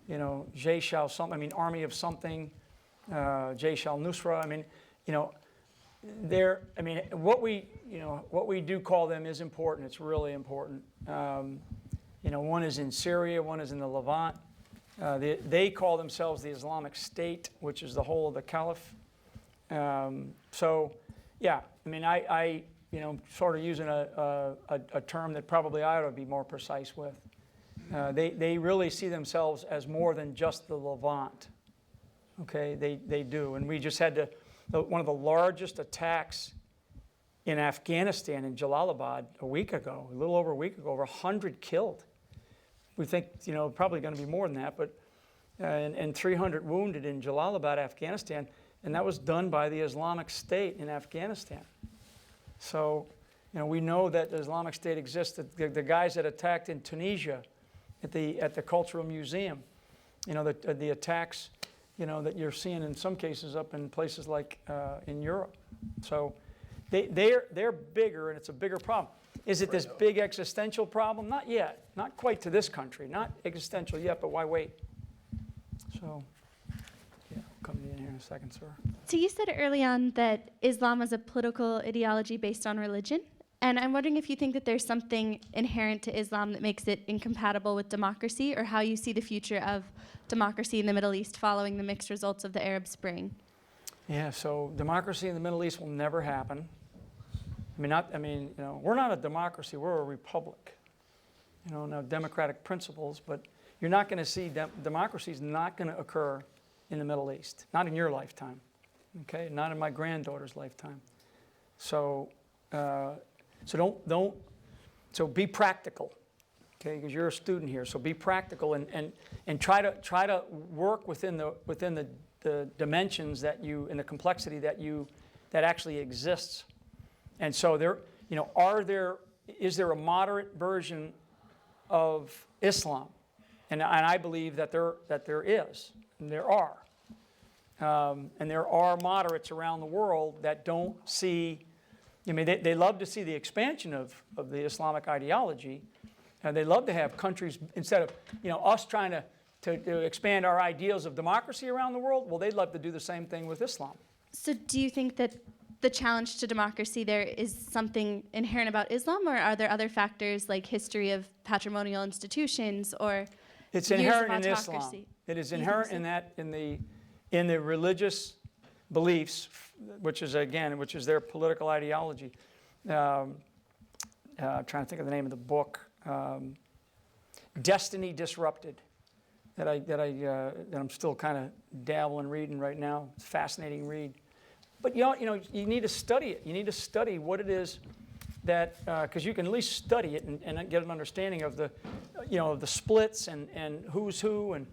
Jaish al-something, Army of something, Jaish al-Nusra. What we do call them is important. It's really important. One is in Syria, one is in the Levant. They call themselves the Islamic State, which is the whole of the Caliph. I sort of using a term that probably I ought to be more precise with. They really see themselves as more than just the Levant. Okay, they do. And we just had one of the largest attacks in Afghanistan in Jalalabad a little over a week ago, over 100 killed. We think, probably going to be more than that, but and 300 wounded in Jalalabad, Afghanistan, and that was done by the Islamic State in Afghanistan. So, we know that the Islamic State exists. The guys that attacked in Tunisia at the Cultural Museum, the attacks, that you're seeing in some cases up in places like in Europe. So they're bigger, and it's a bigger problem. Is it this big existential problem? Not yet. Not quite to this country. Not existential yet, but why wait? So, yeah, I'll come to you in here in a second, sir. So you said early on that Islam is a political ideology based on religion. And I'm wondering if you think that there's something inherent to Islam that makes it incompatible with democracy, or how you see the future of democracy in the Middle East following the mixed results of the Arab Spring. Yeah, so democracy in the Middle East will never happen. We're not a democracy, we're a republic. Now democratic principles, but you're not going to see democracy is not going to occur in the Middle East. Not in your lifetime, okay? Not in my granddaughter's lifetime. So, so be practical, okay? Because you're a student here, so be practical and try to work within the dimensions that and the complexity that actually exists. And so is there a moderate version of Islam? And I believe that there is, and there are. And there are moderates around the world that don't see, they love to see the expansion of the Islamic ideology. And they love to have countries, instead of us trying to expand our ideals of democracy around the world, well, they'd love to do the same thing with Islam. So do you think that the challenge to democracy there is something inherent about Islam, or are there other factors like history of patrimonial institutions or It's years of inherent in Islam. autocracy? It is You think inherent so? in that, in the religious beliefs, which is their political ideology. I'm trying to think of the name of the book, Destiny Disrupted, that I'm still kind of dabbling reading right now. It's a fascinating read. But you need to study it. You need to study what it is that, because you can at least study it and get an understanding of the, the splits and who's who, and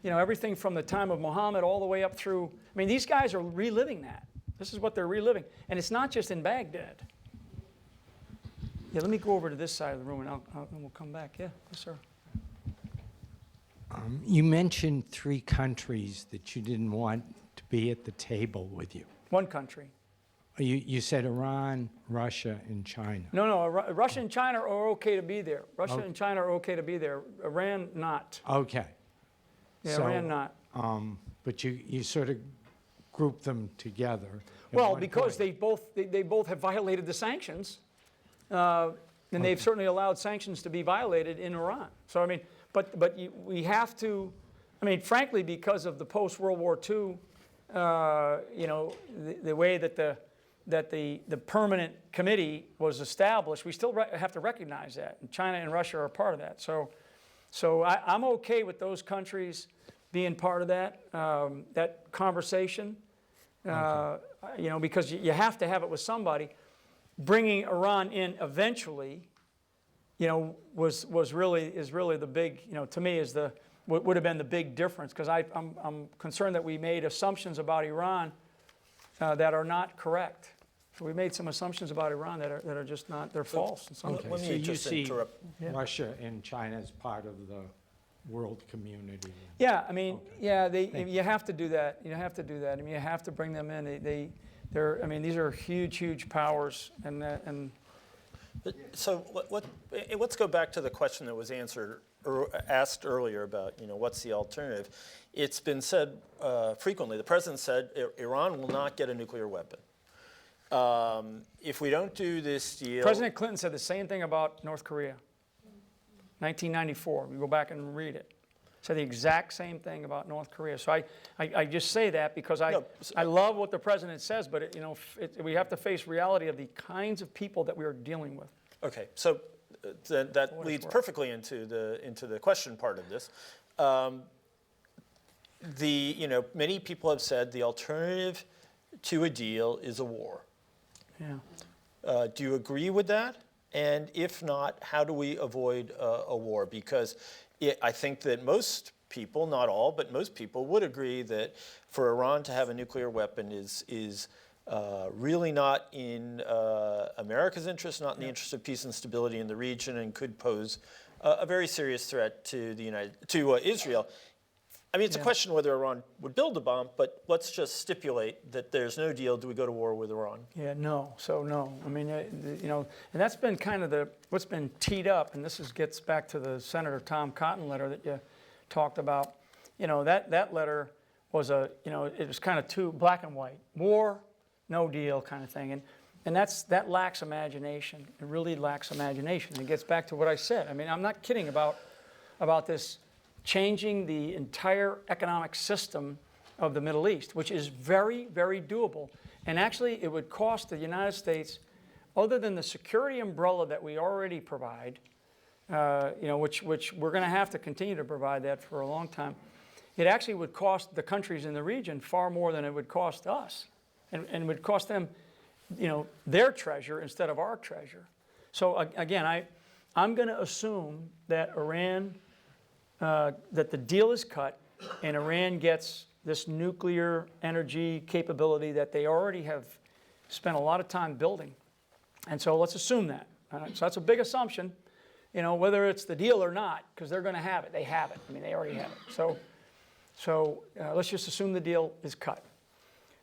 everything from the time of Muhammad all the way up through. I mean, these guys are reliving that. This is what they're reliving, and it's not just in Baghdad. Yeah, let me go over to this side of the room, and we'll come back. Yeah, yes, sir. You mentioned 3 countries that you didn't want to be at the table with you. One country. You said Iran, Russia, and China. No, Russia and China are okay to be there. Russia Okay. and China are okay to be there. Iran, not. Okay. Yeah, Iran, not. But you sort of group them together. at Well, one because point. they both have violated the sanctions, and they've certainly allowed sanctions to be violated in Iran. So I mean, we have to. I mean, frankly, because of the post-World War II, the way that the permanent committee was established, we still have to recognize that. And China and Russia are part of that. So I'm okay with those countries being part of that conversation. Because you have to have it with somebody. Bringing Iran in eventually, is really the big, to me is would have been the big difference, because I'm concerned that we made assumptions about Iran that are not correct. So we made some assumptions about Iran that are just not, they're false in some Okay, cases. so you just see interrupt. Yeah. Russia and China as part of the world community. Yeah, I mean, Okay. yeah, Thank you have to do that. You have to do that. I mean, you have to bring them in. They're. I mean, these are huge powers, and So let's go back to the question that was asked earlier about, what's the alternative. It's been said frequently, the president said Iran will not get a nuclear weapon. If we don't do this deal... President Clinton said the same thing about North Korea. 1994. We go back and read it. Said the exact same thing about North Korea. So I just say that because I love what the president says, but we have to face reality of the kinds of people that we are dealing with. Okay, so that leads perfectly into the question part of this. Many people have said the alternative to a deal is a war. Yeah. Do you agree with that? And if not, how do we avoid a war? Because I think that most people, not all, but most people would agree that for Iran to have a nuclear weapon is really not in America's interest, not in the interest of peace and stability in the region, and could pose a very serious threat to Israel. I mean, it's a question whether Iran would build a bomb, but let's just stipulate that there's no deal. Do we go to war with Iran? Yeah, no. So no. I mean, and that's been kind of what's been teed up, and this gets back to the Senator Tom Cotton letter that you talked about. That letter was it was kind of too black and white, war, no deal kind of thing, and that lacks imagination. It really lacks imagination. And it gets back to what I said. I mean, I'm not kidding about this changing the entire economic system of the Middle East, which is very, very doable. And actually, it would cost the United States, other than the security umbrella that we already provide, which we're going to have to continue to provide that for a long time, it actually would cost the countries in the region far more than it would cost us, and would cost them, their treasure instead of our treasure. So again, I'm going to assume that Iran. That the deal is cut and Iran gets this nuclear energy capability that they already have spent a lot of time building. And so let's assume that. So that's a big assumption, whether it's the deal or not, because they're going to have it. They have it. I mean, they already have it. So let's just assume the deal is cut.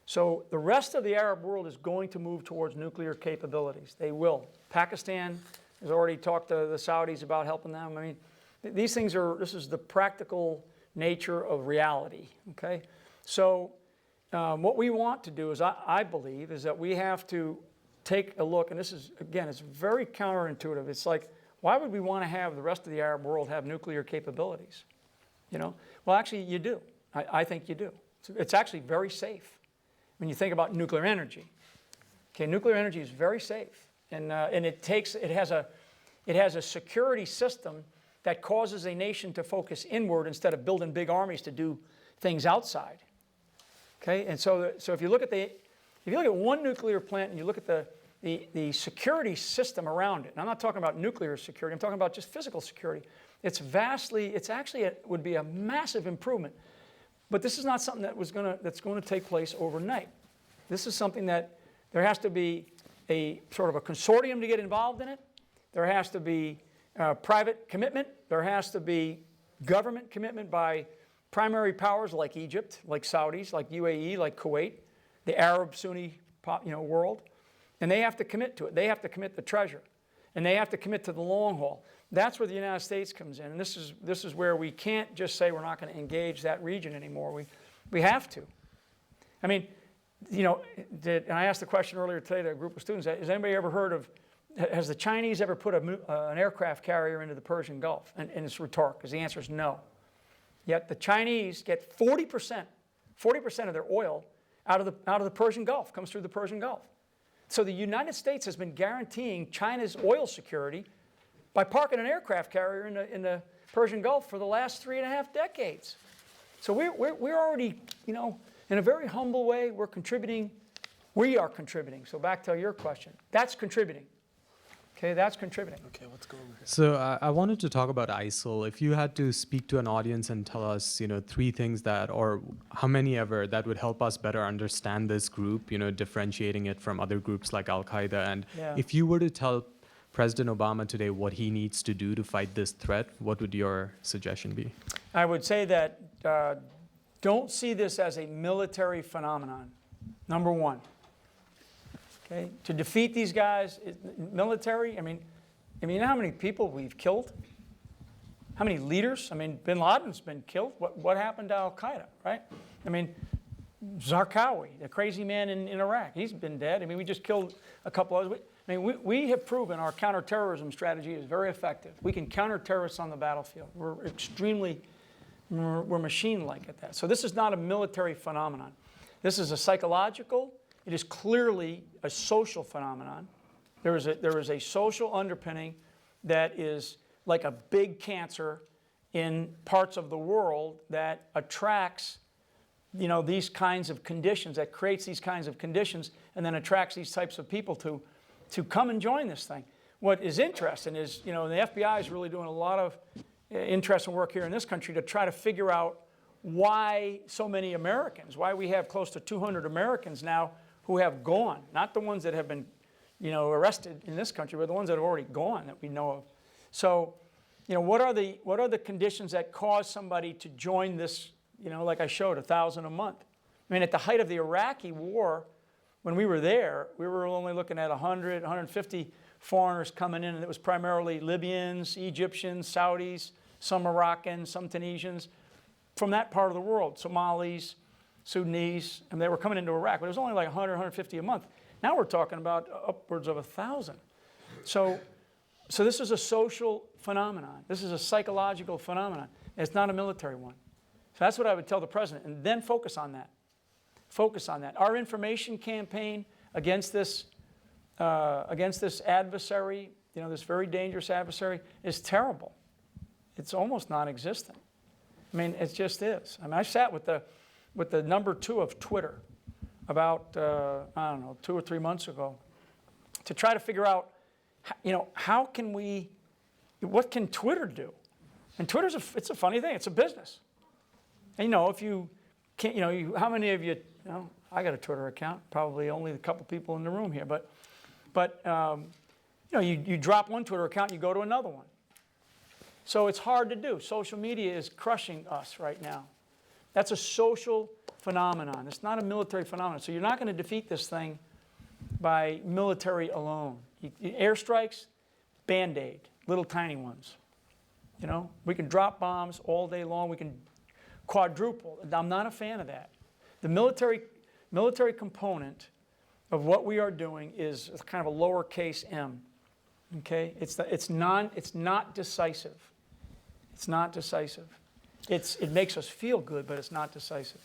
So the rest of the Arab world is going to move towards nuclear capabilities. They will. Pakistan has already talked to the Saudis about helping them. I mean, these things this is the practical nature of reality, okay? So what we want to do is, I believe, is that we have to take a look, and this is, again, it's very counterintuitive. It's like, why would we want to have the rest of the Arab world have nuclear capabilities? You know? Well, actually, you do. I think you do. It's actually very safe when you think about nuclear energy. Okay, nuclear energy is very safe, and it has a security system that causes a nation to focus inward instead of building big armies to do things outside. Okay, and so if you look at one nuclear plant and you look at the security system around it, and I'm not talking about nuclear security, I'm talking about just physical security. It's actually would be a massive improvement. But this is not something that's going to take place overnight. This is something that there has to be a sort of a consortium to get involved in it. There has to be private commitment. There has to be government commitment by primary powers like Egypt, like Saudis, like UAE, like Kuwait, the Arab Sunni world. And they have to commit to it. They have to commit the treasure. And they have to commit to the long haul. That's where the United States comes in. And this is where we can't just say we're not going to engage that region anymore. We have to. I mean, and I asked the question earlier today to a group of students, has anybody ever heard of, has the Chinese ever put an aircraft carrier into the Persian Gulf? And it's rhetorical, because the answer is no. Yet the Chinese get 40% of their oil out of the Persian Gulf, comes through the Persian Gulf. So the United States has been guaranteeing China's oil security by parking an aircraft carrier in the Persian Gulf for the last 3.5 decades. So we're already, in a very humble way, we're contributing. We are contributing. So back to your question. That's contributing. Okay, that's contributing. Okay, let's go over here. So I wanted to talk about ISIL. If you had to speak to an audience and tell us, 3 things that, or how many ever, that would help us better understand this group, differentiating it from other groups like Al-Qaeda. And if you were to tell President Obama today what he needs to do to fight this threat, what would your suggestion be? I would say that don't see this as a military phenomenon, number one. Okay? To defeat these guys, military, I mean, you know how many people we've killed? How many leaders? I mean, bin Laden's been killed. What happened to Al-Qaeda, right? I mean, Zarqawi, the crazy man in Iraq, he's been dead. I mean, we just killed a couple others. We have proven our counterterrorism strategy is very effective. We can counter terrorists on the battlefield. We're machine-like at that. So this is not a military phenomenon. This is a psychological. It is clearly a social phenomenon. There is a social underpinning that is like a big cancer in parts of the world that attracts, these kinds of conditions, that creates these kinds of conditions, and then attracts these types of people to come and join this thing. What is interesting is, the FBI is really doing a lot of interesting work here in this country to try to figure out why so many Americans, why we have close to 200 Americans now who have gone, not the ones that have been, arrested in this country, but the ones that have already gone that we know of. So, what are the conditions that cause somebody to join this, like I showed, 1,000 a month? I mean, at the height of the Iraqi war, when we were there, we were only looking at 100, 150 foreigners coming in, and it was primarily Libyans, Egyptians, Saudis, some Moroccans, some Tunisians, from that part of the world, Somalis, Sudanese, and they were coming into Iraq, but it was only like 100, 150 a month. Now we're talking about upwards of 1,000. So this is a social phenomenon. This is a psychological phenomenon. It's not a military one. So that's what I would tell the president, and then focus on that. Focus on that. Our information campaign against this adversary, this very dangerous adversary, is terrible. It's almost non-existent. I mean, it just is. I mean, I sat with the number 2 of Twitter about, 2 or 3 months ago to try to figure out, what can Twitter do? And Twitter's it's a funny thing. It's a business. And, if you can't, how many of you, I got a Twitter account, probably only a couple people in the room here, but you drop one Twitter account, you go to another one. So it's hard to do. Social media is crushing us right now. That's a social phenomenon. It's not a military phenomenon. So you're not going to defeat this thing by military alone. Airstrikes, Band-Aid, little tiny ones. We can drop bombs all day long. We can quadruple. I'm not a fan of that. The military component of what we are doing is kind of a lowercase m. Okay, it's not decisive. It's not decisive. It makes us feel good, but it's not decisive.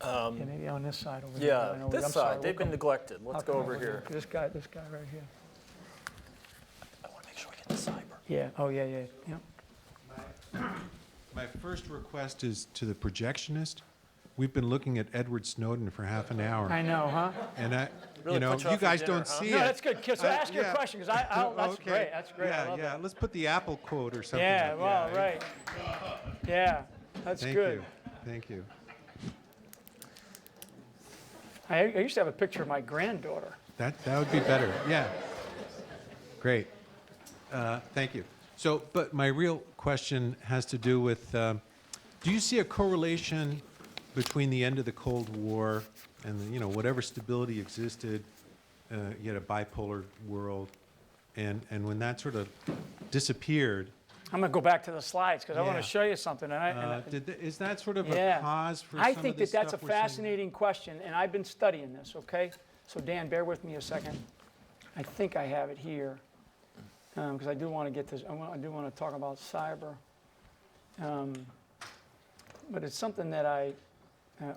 Yeah, maybe on this side over here. Yeah, I know, this I'm sorry, side, they've been neglected. Let's I'll go come over here. This guy right here. I want to make sure we get the cyber. Yeah. Oh yeah. My first request is to the projectionist. We've been looking at Edward Snowden for half an hour. I know, huh? And Really you know, put you you off your guys dinner, don't huh? see No, it. that's good. So ask your yeah. question, because that's Okay. great. That's great. Yeah, I love yeah. that. Let's put the Apple quote or something. Yeah. up. Well, right. Yeah. That's Thank good. you. Thank you. I used to have a picture of my granddaughter. That would be better. Yeah. Great. Thank you. So, but my real question has to do with, do you see a correlation between the end of the Cold War and, you know, whatever stability existed, you had a bipolar world, and when that sort of disappeared, I'm going to go back to the slides because I want Yeah. to show you something. is that sort of Yeah. a cause for I some think of the that that's a stuff we're seeing? fascinating question, and I've been studying this, okay? So Dan, bear with me a second. I think I have it here, because I do want to get this, I do want to talk about cyber. But it's something that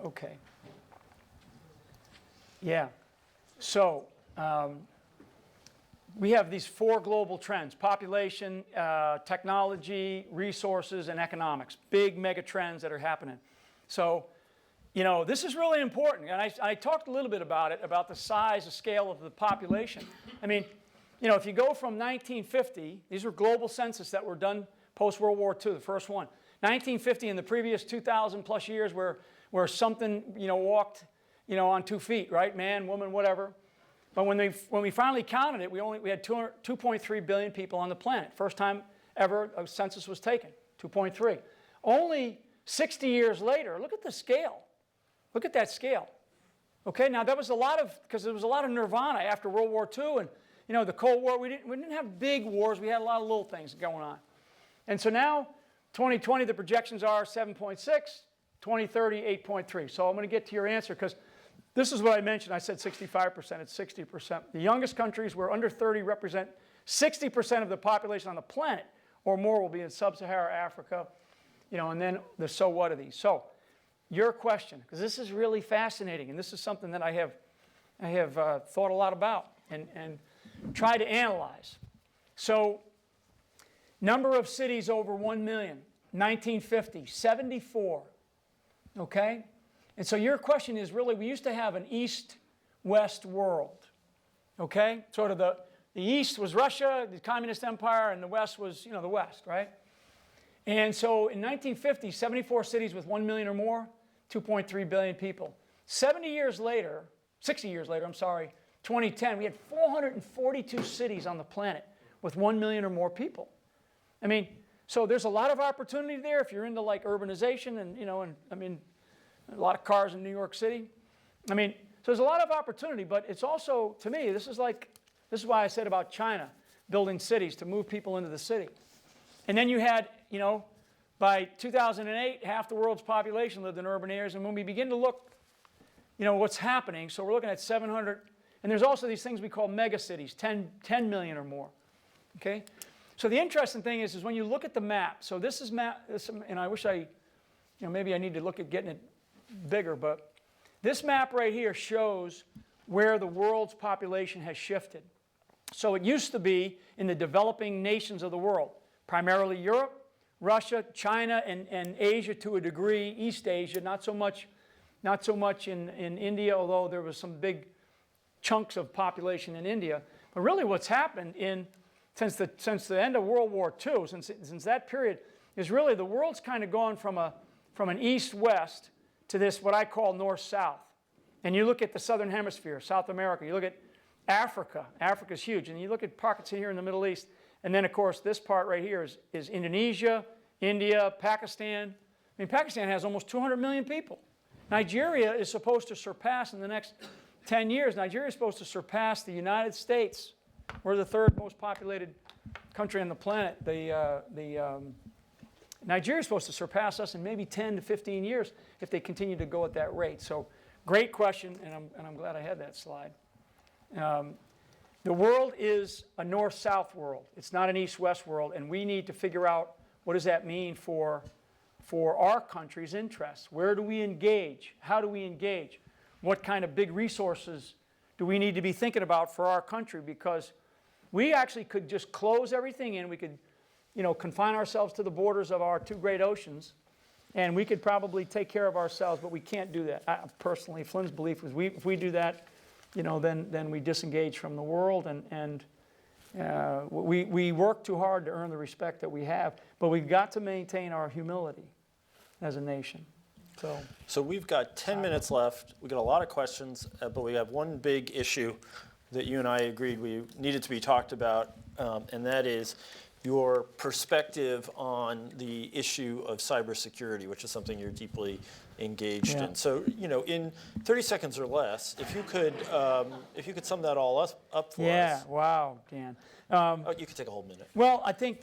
okay. Yeah. So, we have these 4 global trends: population, technology, resources, and economics. Big mega trends that are happening. So, you know, this is really important. And I talked a little bit about it, about the size, the scale of the population. I mean, you know, if you go from 1950, these were global census that were done post-World War II, the first one. 1950 and the previous 2,000 plus years where something, you know, walked, you know, on 2 feet, right? Man, woman, whatever. But when we finally counted it, we had 2.3 billion people on the planet. First time ever a census was taken, 2.3. Only 60 years later, look at the scale. Look at that scale. Okay, now that was because there was a lot of nirvana after World War II, and you know the Cold War. We didn't have big wars. We had a lot of little things going on. And so now, 2020, the projections are 7.6, 2030, 8.3. So I'm going to get to your answer because this is what I mentioned. I said 65%, it's 60%. The youngest countries where under 30 represent 60% of the population on the planet or more will be in sub-Saharan Africa, you know, and then the so what of these. So your question, because this is really fascinating, and this is something that I have thought a lot about and tried to analyze. So number of cities over 1 million, 1950, 74, okay? And so your question is really, we used to have an east-west world, okay? Sort of the east was Russia, the communist empire, and the west was, you know, the west, right? And so in 1950, 74 cities with 1 million or more, 2.3 billion people. 60 years later, 2010, we had 442 cities on the planet with 1 million or more people. I mean, so there's a lot of opportunity there if you're into like urbanization and, you know, and I mean, a lot of cars in New York City. I mean, so there's a lot of opportunity, but it's also, to me, this is why I said about China building cities to move people into the city. And then you had, you know, by 2008, half the world's population lived in urban areas. And when we begin to look, you know, what's happening, so we're looking at 700, and there's also these things we call mega cities, 10 million or more, okay? So the interesting thing is when you look at the map, so this is map, and I wish you know, maybe I need to look at getting it bigger, but this map right here shows where the world's population has shifted. So it used to be in the developing nations of the world, primarily Europe, Russia, China, and Asia to a degree, East Asia, not so much in India, although there was some big chunks of population in India. But really what's happened since the end of World War II, since that period, is really the world's kind of gone from an east-west to this, what I call north-south. And you look at the southern hemisphere, South America, you look at Africa. Africa's huge. And you look at pockets here in the Middle East. And then, of course, this part right here is Indonesia, India, Pakistan. I mean, Pakistan has almost 200 million people. Nigeria is supposed to surpass, in the next 10 years, Nigeria is supposed to surpass the United States. We're the 3rd most populated country on the planet. Nigeria's supposed to surpass us in maybe 10 to 15 years if they continue to go at that rate. So great question, and I'm glad I had that slide. The world is a north-south world. It's not an east-west world, and we need to figure out what does that mean for our country's interests. Where do we engage? How do we engage? What kind of big resources do we need to be thinking about for our country? Because we actually could just close everything in. We could, confine ourselves to the borders of our two great oceans, and we could probably take care of ourselves, but we can't do that. Personally, Flynn's belief was if we do that, then we disengage from the world, and we work too hard to earn the respect that we have, but we've got to maintain our humility as a nation. So we've got 10 minutes left. We've got a lot of questions, but we have one big issue that you and I agreed we needed to be talked about, and that is your perspective on the issue of cybersecurity, which is something you're deeply engaged in. So, in 30 seconds or less, if you could sum that all up for us. Yeah, wow, Dan. You could take a whole minute. Well, I think,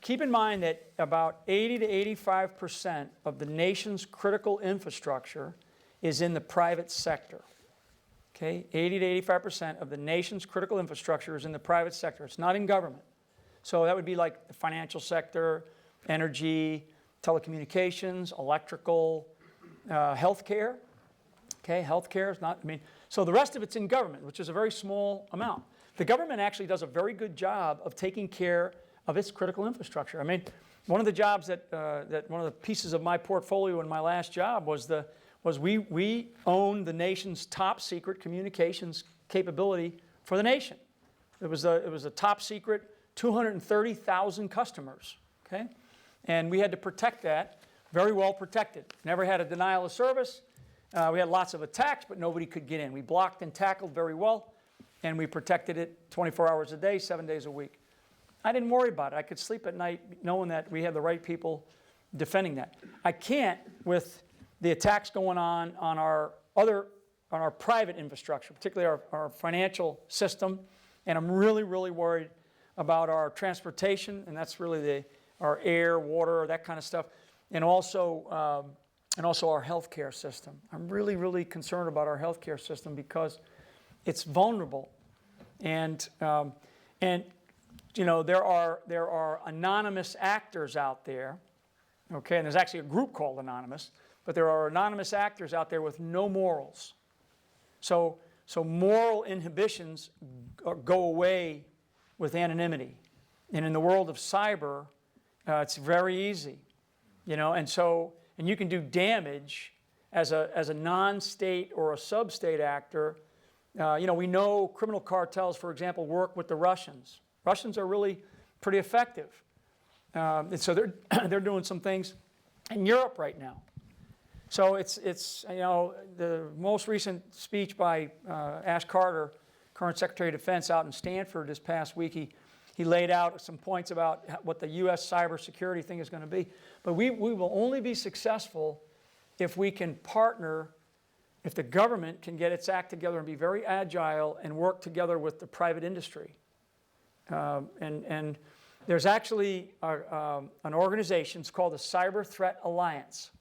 keep in mind that about 80 to 85% of the nation's critical infrastructure is in the private sector. Okay, 80 to 85% of the nation's critical infrastructure is in the private sector. It's not in government. So that would be like the financial sector, energy, telecommunications, electrical, healthcare. Okay, healthcare is not, so the rest of it's in government, which is a very small amount. The government actually does a very good job of taking care of its critical infrastructure. One of the jobs that one of the pieces of my portfolio in my last job was we own the nation's top secret communications capability for the nation. It was a top secret, 230,000 customers, okay? And we had to protect that, very well protected. Never had a denial of service. We had lots of attacks, but nobody could get in. We blocked and tackled very well, and we protected it 24 hours a day, 7 days a week. I didn't worry about it. I could sleep at night knowing that we had the right people defending that. I can't with the attacks going on our private infrastructure, particularly our financial system, and I'm really, really worried about our transportation, and that's really our air, water, that kind of stuff, and also our healthcare system. I'm really, really concerned about our healthcare system because it's vulnerable, and there are anonymous actors out there, okay, and there's actually a group called Anonymous, but there are anonymous actors out there with no morals. So moral inhibitions go away with anonymity. And in the world of cyber, it's very easy, and you can do damage as a non-state or a sub-state actor. We know criminal cartels, for example, work with the Russians. Russians are really pretty effective. And so they're doing some things in Europe right now. So it's the most recent speech by Ash Carter, current Secretary of Defense, out in Stanford this past week. He laid out some points about what the U.S. cybersecurity thing is going to be. But we will only be successful if we can partner, if the government can get its act together and be very agile and work together with the private industry. And there's actually an organization, it's called the Cyber Threat Alliance.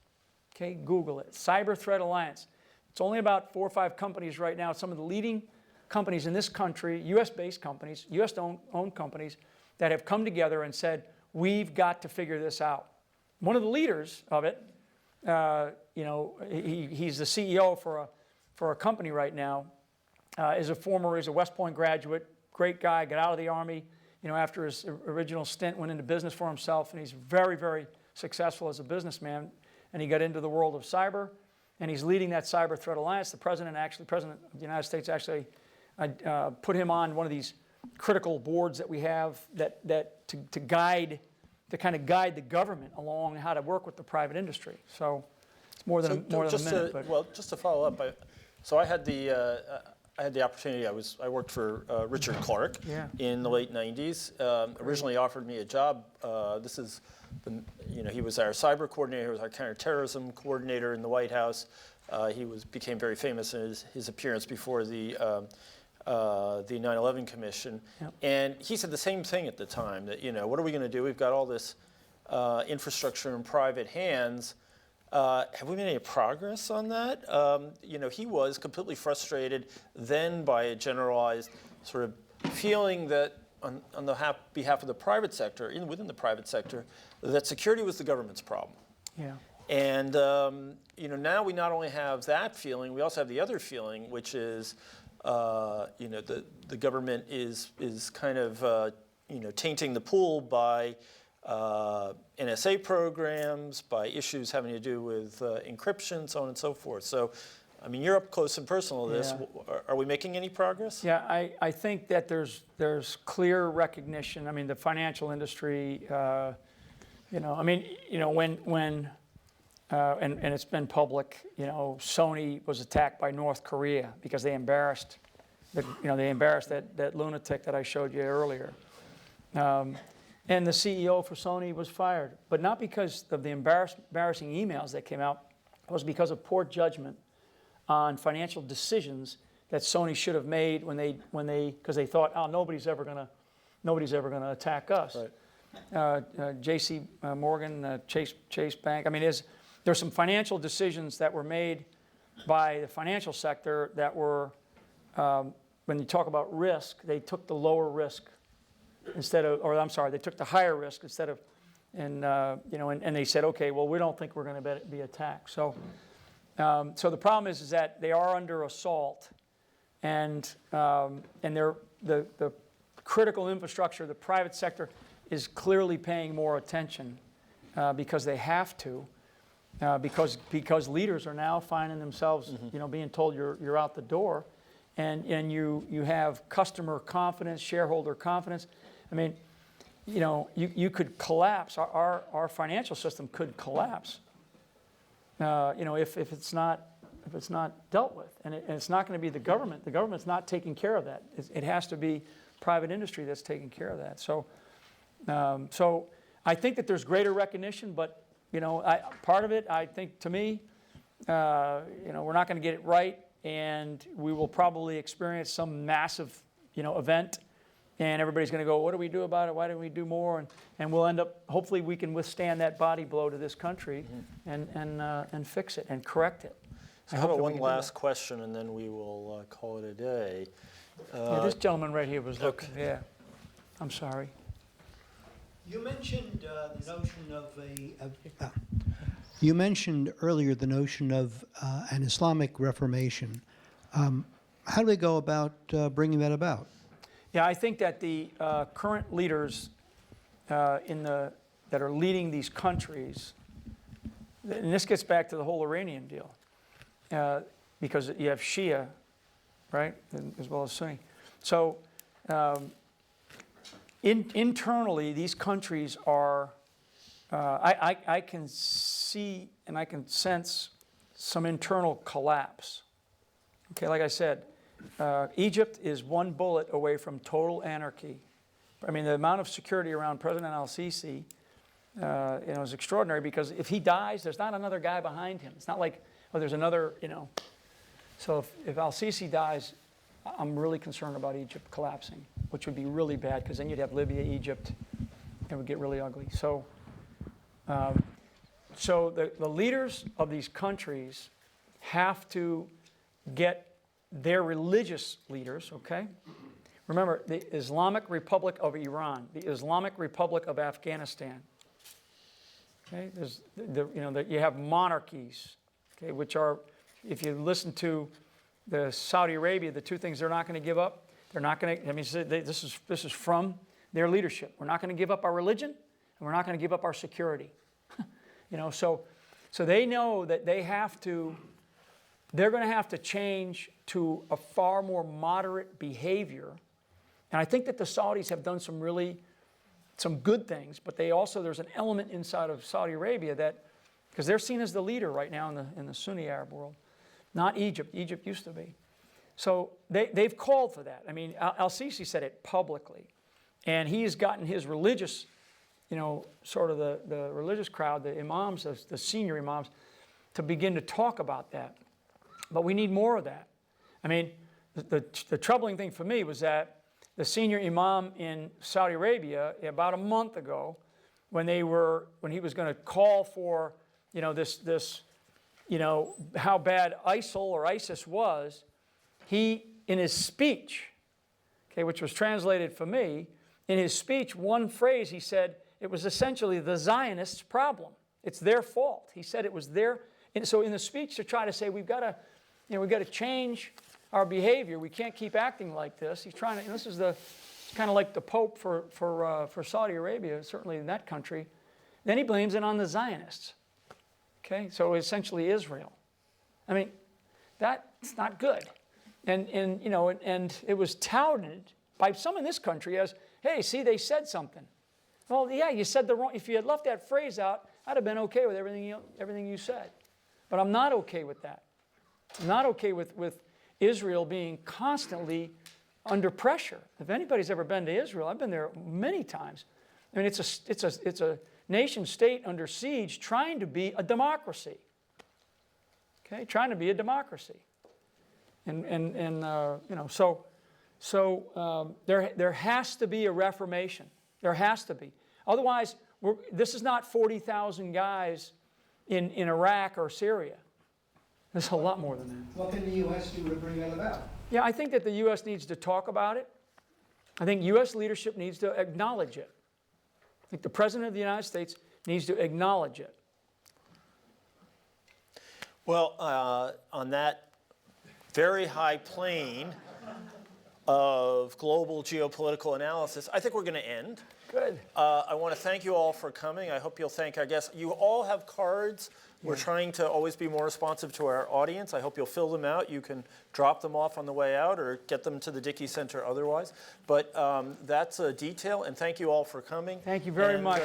Okay, Google it, Cyber Threat Alliance. It's only about 4 or 5 companies right now, some of the leading companies in this country, U.S.-based companies, U.S.-owned companies, that have come together and said, we've got to figure this out. One of the leaders of it, he's the CEO for a company right now, is a West Point graduate, great guy, got out of the Army, after his original stint, went into business for himself, and he's very, very successful as a businessman, and he got into the world of cyber, and he's leading that Cyber Threat Alliance. The president of the United States actually put him on one of these critical boards that we have to guide the government along how to work with the private industry. So it's more than a minute. Well, just to follow up, so I had the opportunity. I worked for Richard Clark in the late '90s. Originally offered me a job. He was our cyber coordinator. He was our counterterrorism coordinator in the White House. He became very famous in his appearance before the 9/11 Commission. Yep. And he said the same thing at the time, that, what are we going to do? We've got all this infrastructure in private hands. Have we made any progress on that? He was completely frustrated then by a generalized sort of feeling that on the behalf of the private sector, within the private sector, that security was the government's problem. Yeah. And now we not only have that feeling, we also have the other feeling, which is the government is kind of tainting the pool by NSA programs, by issues having to do with encryption, so on and so forth. So, I mean, you're up close and personal to this. Yeah. Are we making any progress? Yeah, I think that there's clear recognition. I mean, the financial industry, when and it's been public, Sony was attacked by North Korea because they embarrassed, that lunatic that I showed you earlier. And the CEO for Sony was fired, but not because of the embarrassing emails that came out. It was because of poor judgment on financial decisions that Sony should have made because they thought, oh, nobody's ever gonna attack us. Right. J.C. Morgan, Chase Bank. I mean, there's some financial decisions that were made by the financial sector that were, when you talk about risk, they took the lower risk they took the higher risk instead of, and they said, okay, well, we don't think we're going to be attacked. So the problem is that they are under assault, and the critical infrastructure, the private sector, is clearly paying more attention because they have to, because leaders are now finding themselves, being told you're out the door, and you have customer confidence, shareholder confidence. I mean, you could collapse. Our financial system could collapse. If it's not dealt with, and it's not going to be the government. The government's not taking care of that. It has to be private industry that's taking care of that. So I think that there's greater recognition, but part of it, I think, to me, we're not going to get it right, and we will probably experience some massive, event. And everybody's going to go, what do we do about it? Why don't we do more? And we'll end up, hopefully we can withstand that body blow to this country and fix it and correct it. So how about one last question, and then we will call it a day. This gentleman right here was looking. Okay. Yeah, I'm sorry. You mentioned the notion of you mentioned earlier the notion of an Islamic Reformation. How do we go about bringing that about? Yeah, I think that the current leaders that are leading these countries, and this gets back to the whole Iranian deal, because you have Shia, right, as well as Sunni. So internally, these countries are, I can see and I can sense some internal collapse. Okay, like I said, Egypt is one bullet away from total anarchy. I mean, the amount of security around President al-Sisi is extraordinary, because if he dies, there's not another guy behind him. It's not like, oh, there's another, So if al-Sisi dies, I'm really concerned about Egypt collapsing, which would be really bad, because then you'd have Libya, Egypt. It would get really ugly. So the leaders of these countries have to get their religious leaders, okay? Remember, the Islamic Republic of Iran, the Islamic Republic of Afghanistan, okay? You have monarchies, okay, which are, if you listen to the Saudi Arabia, the two things they're not going to give up, they're not going to, this is from their leadership. We're not going to give up our religion, and we're not going to give up our security. So they know that they're going to have to change to a far more moderate behavior. And I think that the Saudis have done some good things, but there's an element inside of Saudi Arabia that, because they're seen as the leader right now in the Sunni Arab world, not Egypt. Egypt used to be. So they've called for that. I mean, al-Sisi said it publicly, and he's gotten his religious, sort of the religious crowd, the imams, the senior imams, to begin to talk about that. But we need more of that. I mean, the troubling thing for me was that the senior imam in Saudi Arabia, about a month ago, when he was going to call for, how bad ISIL or ISIS was, he, in his speech, okay, which was translated for me, in his speech, one phrase he said, it was essentially the Zionists' problem. It's their fault. He said it was their, and so in the speech to try to say we've got to change our behavior. We can't keep acting like this. He's trying to, and this is kind of like the Pope for Saudi Arabia, certainly in that country. Then he blames it on the Zionists. Okay, so essentially Israel. I mean, that's not good. And it was touted by some in this country as, hey, see, they said something. Well, yeah, you said the wrong. If you had left that phrase out, I'd have been okay with everything you said. But I'm not okay with that. I'm not okay with Israel being constantly under pressure. If anybody's ever been to Israel, I've been there many times. I mean, it's a nation state under siege, trying to be a democracy. Okay, trying to be a democracy, so there has to be a reformation. There has to be. Otherwise, this is not 40,000 guys in Iraq or Syria. There's a lot more than that. What can the U.S. do to bring that about? Yeah, I think that the U.S. needs to talk about it. I think U.S. leadership needs to acknowledge it. I think the President of the United States needs to acknowledge it. Well, on that very high plane of global geopolitical analysis, I think we're going to end. Good. I want to thank you all for coming. I hope you'll thank our guests. You all have cards. We're trying to always be more responsive to our audience. I hope you'll fill them out. You can drop them off on the way out or get them to the Dickey Center otherwise. But that's a detail, and thank you all for coming. Thank you very much.